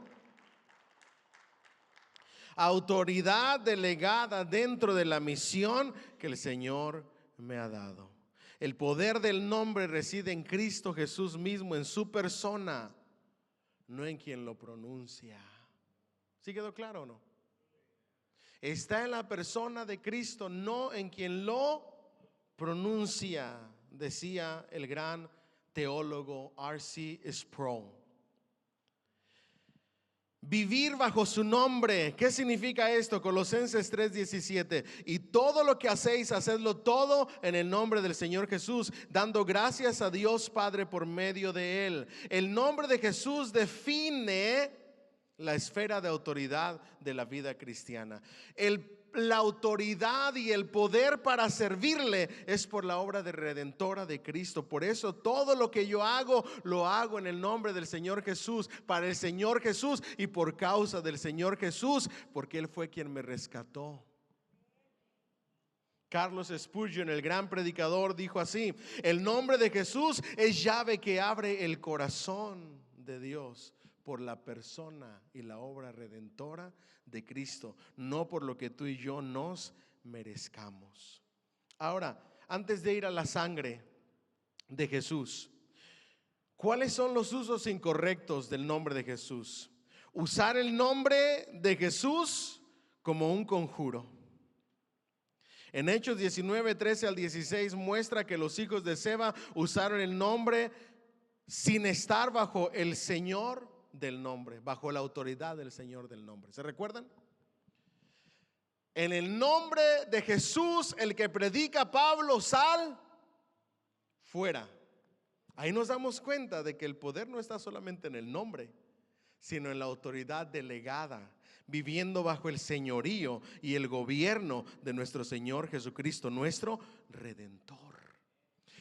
Autoridad delegada dentro de la misión que el Señor me ha dado. El poder del nombre reside en Cristo Jesús mismo, en su persona, no en quien lo pronuncia. ¿Sí quedó claro o no? Está en la persona de Cristo, no en quien lo pronuncia, decía el gran teólogo R.C. Sproul. Vivir bajo su nombre. ¿Qué significa esto? Colosenses 3:17. Y todo lo que hacéis, hacedlo todo en el nombre del Señor Jesús, dando gracias a Dios Padre por medio de Él. El nombre de Jesús define la esfera de autoridad de la vida cristiana. La autoridad y el poder para servirle es por la obra de redentora de Cristo. Por eso todo lo que yo hago, lo hago en el nombre del Señor Jesús, para el Señor Jesús y por causa del Señor Jesús, porque Él fue quien me rescató. Carlos Spurgeon, el gran predicador, dijo así: el nombre de Jesús es llave que abre el corazón de Dios por la persona y la obra redentora de Cristo, no por lo que tú y yo nos merezcamos. Ahora, antes de ir a la sangre de Jesús, ¿cuáles son los usos incorrectos del nombre de Jesús? Usar el nombre de Jesús como un conjuro. En Hechos 19, 13 al 16 muestra que los hijos de Seba usaron el nombre sin estar bajo el Señor del nombre, bajo la autoridad del Señor del nombre. ¿Se recuerdan? En el nombre de Jesús, el que predica Pablo, sal fuera. Ahí nos damos cuenta de que el poder no está solamente en el nombre, sino en la autoridad delegada, viviendo bajo el señorío y el gobierno de nuestro Señor Jesucristo, nuestro Redentor.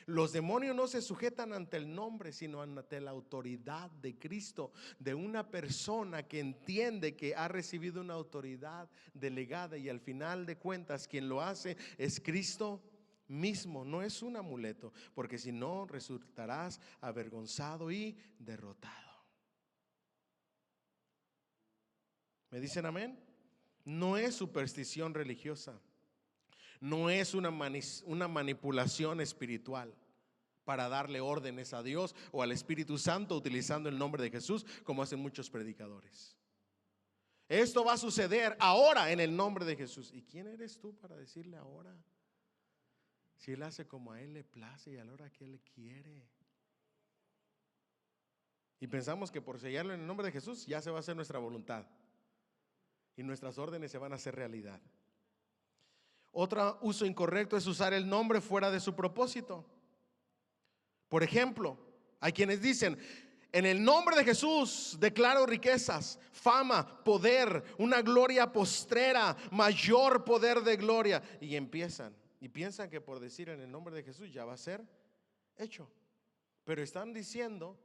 Los demonios no se sujetan ante el nombre, sino ante la autoridad de Cristo, de una persona que entiende que ha recibido una autoridad delegada, y al final de cuentas quien lo hace es Cristo mismo, no es un amuleto, porque si no resultarás avergonzado y derrotado. ¿Me dicen amén? No es superstición religiosa. No es una manipulación espiritual para darle órdenes a Dios o al Espíritu Santo utilizando el nombre de Jesús, como hacen muchos predicadores. Esto va a suceder ahora en el nombre de Jesús. ¿Y quién eres tú para decirle ahora? Si Él hace como a Él le place y a la hora que Él quiere. Y pensamos que por sellarlo en el nombre de Jesús ya se va a hacer nuestra voluntad y nuestras órdenes se van a hacer realidad. Otro uso incorrecto es usar el nombre fuera de su propósito. Por ejemplo, hay quienes dicen: en el nombre de Jesús declaro riquezas, fama, poder, una gloria postrera, mayor poder de gloria. Y empiezan y piensan que por decir en el nombre de Jesús ya va a ser hecho. Pero están diciendo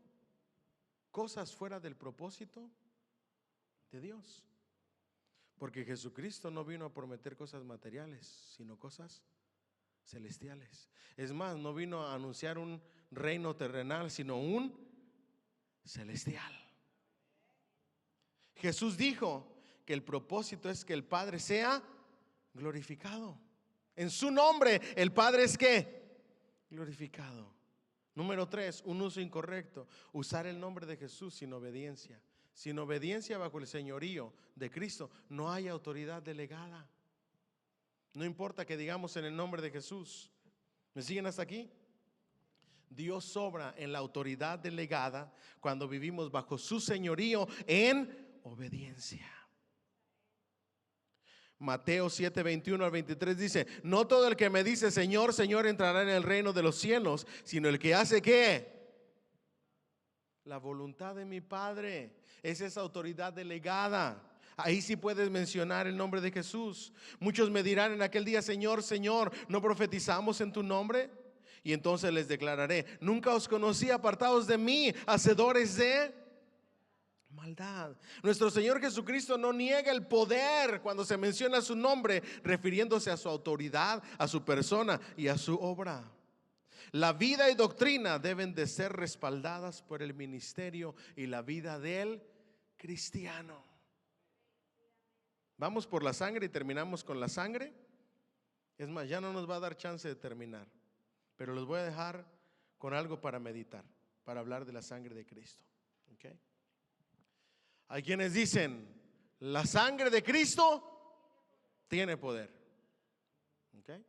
cosas fuera del propósito de Dios. Porque Jesucristo no vino a prometer cosas materiales, sino cosas celestiales. Es más, no vino a anunciar un reino terrenal, sino un celestial. Jesús dijo que el propósito es que el Padre sea glorificado. En su nombre el Padre es ¿qué? Glorificado. Número 3, un uso incorrecto: usar el nombre de Jesús sin obediencia. Sin obediencia bajo el señorío de Cristo no hay autoridad delegada. No importa que digamos en el nombre de Jesús. ¿Me siguen hasta aquí? Dios obra en la autoridad delegada cuando vivimos bajo su señorío en obediencia. Mateo 7, 21 al 23 dice: no todo el que me dice Señor, Señor entrará en el reino de los cielos, sino el que hace ¿qué? La voluntad de mi Padre. Es esa autoridad delegada. Ahí sí puedes mencionar el nombre de Jesús. Muchos me dirán en aquel día: Señor, Señor, ¿no profetizamos en tu nombre? Y entonces les declararé: nunca os conocí, apartados de mí, hacedores de maldad. Nuestro Señor Jesucristo no niega el poder cuando se menciona su nombre, refiriéndose a su autoridad, a su persona y a su obra. La vida y doctrina deben de ser respaldadas por el ministerio y la vida del cristiano. Vamos por la sangre y terminamos con la sangre. Es más, ya no nos va a dar chance de terminar, pero los voy a dejar con algo para meditar, para hablar de la sangre de Cristo. ¿Okay? Hay quienes dicen: la sangre de Cristo tiene poder. ¿Okay?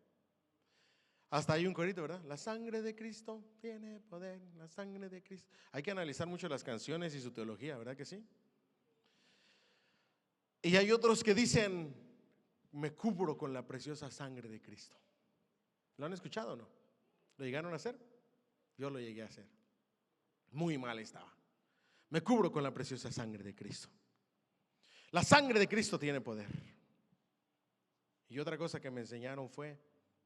Hasta hay un corito, ¿verdad? La sangre de Cristo tiene poder, la sangre de Cristo. Hay que analizar mucho las canciones y su teología, ¿verdad que sí? Y hay otros que dicen: me cubro con la preciosa sangre de Cristo. ¿Lo han escuchado o no? ¿Lo llegaron a hacer? Yo lo llegué a hacer. Muy mal estaba. Me cubro con la preciosa sangre de Cristo. La sangre de Cristo tiene poder. Y otra cosa que me enseñaron fue,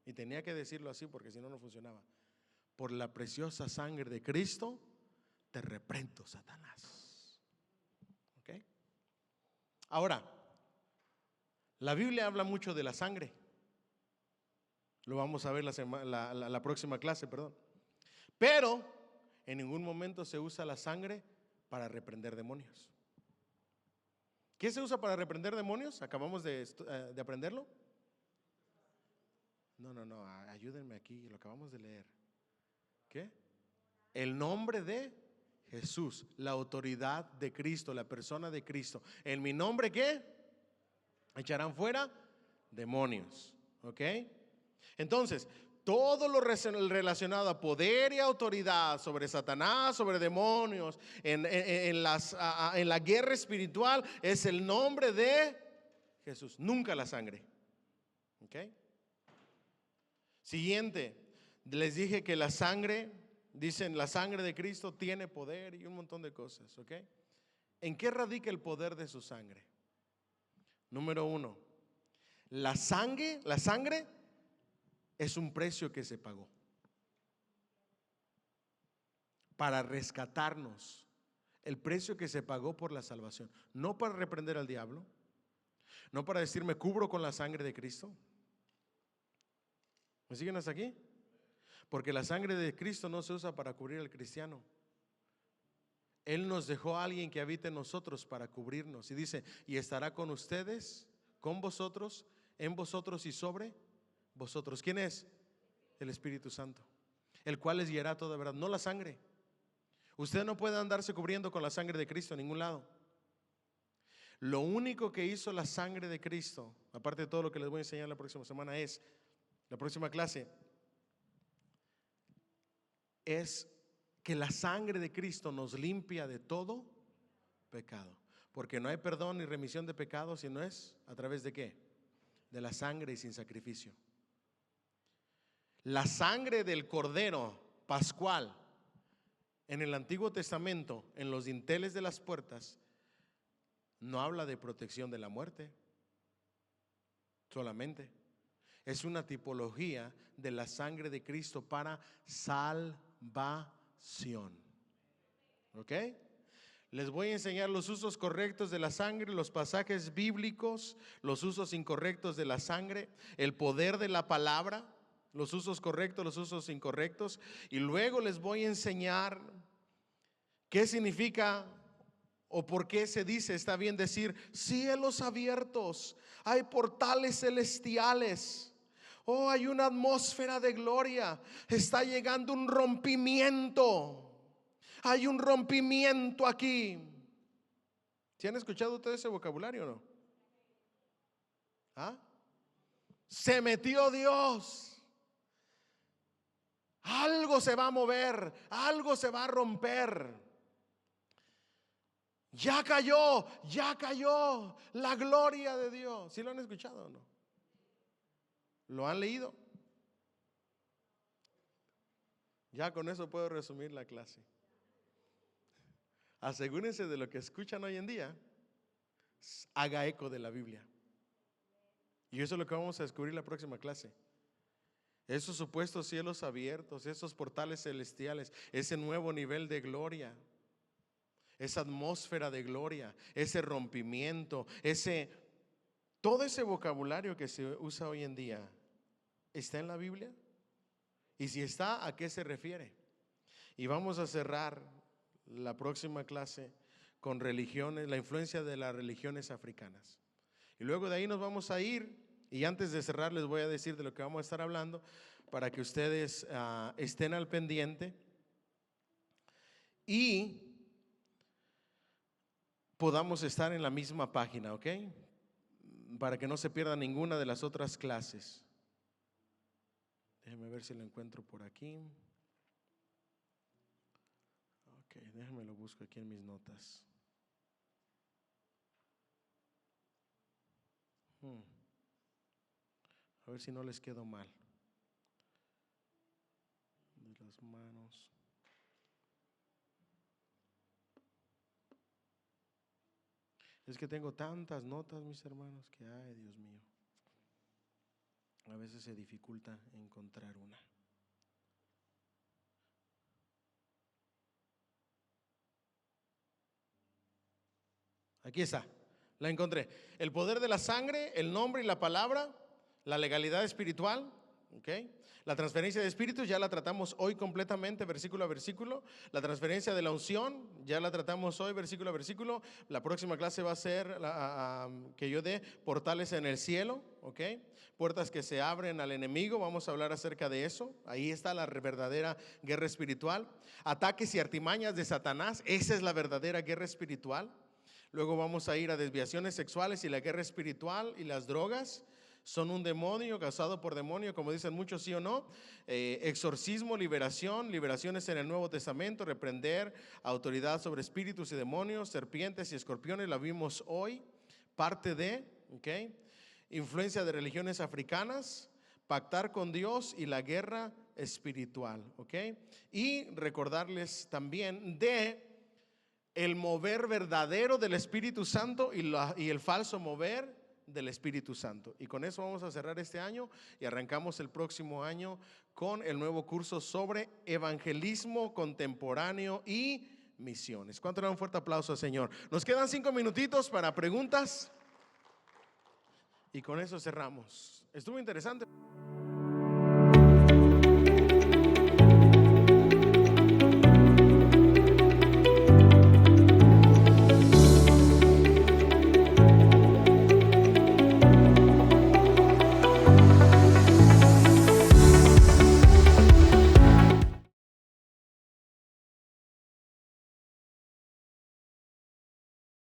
y tenía que decirlo así porque si no, no funcionaba: por la preciosa sangre de Cristo te reprendo, Satanás. ¿Ok? Ahora, la Biblia habla mucho de la sangre. Lo vamos a ver la próxima clase, perdón. Pero en ningún momento se usa la sangre para reprender demonios. ¿Qué se usa para reprender demonios? Acabamos de aprenderlo. No, ayúdenme aquí, lo acabamos de leer. ¿Qué? El nombre de Jesús, la autoridad de Cristo, la persona de Cristo. ¿En mi nombre qué? Echarán fuera demonios. ¿Ok? Entonces, todo lo relacionado a poder y autoridad sobre Satanás, sobre demonios, en la guerra espiritual, es el nombre de Jesús, nunca la sangre. ¿Ok? Siguiente, les dije que la sangre, dicen la sangre de Cristo tiene poder y un montón de cosas. ¿Ok? ¿En qué radica el poder de su sangre? Número uno, la sangre es un precio que se pagó para rescatarnos. El precio que se pagó por la salvación. No para reprender al diablo, no para decir me cubro con la sangre de Cristo. ¿Me siguen hasta aquí? Porque la sangre de Cristo no se usa para cubrir al cristiano. Él nos dejó a alguien que habite en nosotros para cubrirnos. Y dice: y estará con ustedes, con vosotros, en vosotros y sobre vosotros. ¿Quién es? El Espíritu Santo, el cual les guiará toda verdad, no la sangre. Usted no puede andarse cubriendo con la sangre de Cristo en ningún lado. Lo único que hizo la sangre de Cristo, aparte de todo lo que les voy a enseñar la próxima semana, es, la próxima clase, es que la sangre de Cristo nos limpia de todo pecado. Porque no hay perdón ni remisión de pecados si no es a través de ¿qué? De la sangre y sin sacrificio. La sangre del cordero pascual en el Antiguo Testamento, en los dinteles de las puertas, no habla de protección de la muerte solamente. Es una tipología de la sangre de Cristo para salvación. ¿Ok? Les voy a enseñar los usos correctos de la sangre, los pasajes bíblicos, los usos incorrectos de la sangre, el poder de la palabra, los usos correctos, los usos incorrectos. Y luego les voy a enseñar qué significa o por qué se dice, está bien decir, cielos abiertos, hay portales celestiales. Oh, hay una atmósfera de gloria, está llegando un rompimiento. Hay un rompimiento aquí. ¿Sí han escuchado ustedes ese vocabulario o no? ¿Ah? Se metió Dios. Algo se va a mover, algo se va a romper. Ya cayó la gloria de Dios. ¿Sí lo han escuchado o no? ¿Lo han leído? Ya con eso puedo resumir la clase. Asegúrense de lo que escuchan hoy en día, haga eco de la Biblia. Y eso es lo que vamos a descubrir la próxima clase. esos supuestos cielos abiertos, esos portales celestiales, ese nuevo nivel de gloria, esa atmósfera de gloria, ese rompimiento, todo ese vocabulario que se usa hoy en día, ¿está en la Biblia? Y si está, ¿a qué se refiere? Y vamos a cerrar la próxima clase con religiones, la influencia de las religiones africanas. Y luego de ahí nos vamos a ir, y antes de cerrar les voy a decir de lo que vamos a estar hablando para que ustedes estén al pendiente y podamos estar en la misma página, ¿ok? Para que no se pierda ninguna de las otras clases. Déjenme ver si lo encuentro por aquí. Ok, déjenme lo busco aquí en mis notas. A ver si no les quedo mal. De las manos. Es que tengo tantas notas, mis hermanos, que ay, Dios mío. A veces se dificulta encontrar una. Aquí está, la encontré. El poder de la sangre, el nombre y la palabra, la legalidad espiritual, ¿ok? La transferencia de espíritus ya la tratamos hoy completamente, versículo a versículo. La transferencia de la unción ya la tratamos hoy, versículo a versículo. La próxima clase va a ser que yo dé portales en el cielo, ¿ok? Puertas que se abren al enemigo, vamos a hablar acerca de eso. Ahí está la verdadera guerra espiritual. Ataques y artimañas de Satanás, esa es la verdadera guerra espiritual. Luego vamos a ir a desviaciones sexuales y la guerra espiritual y las drogas. Son un demonio, causado por demonio, como dicen muchos, sí o no. Exorcismo, liberación, liberaciones en el Nuevo Testamento, reprender, autoridad sobre espíritus y demonios, serpientes y escorpiones, la vimos hoy. Parte de, ¿ok? Influencia de religiones africanas, pactar con Dios y la guerra espiritual, ¿ok? Y recordarles también de el mover verdadero del Espíritu Santo y el falso mover del Espíritu Santo. Y con eso vamos a cerrar este año y arrancamos el próximo año con el nuevo curso sobre evangelismo contemporáneo y misiones. ¿Cuánto le dan un fuerte aplauso al Señor? Nos quedan 5 minutitos para preguntas y con eso cerramos. Estuvo interesante.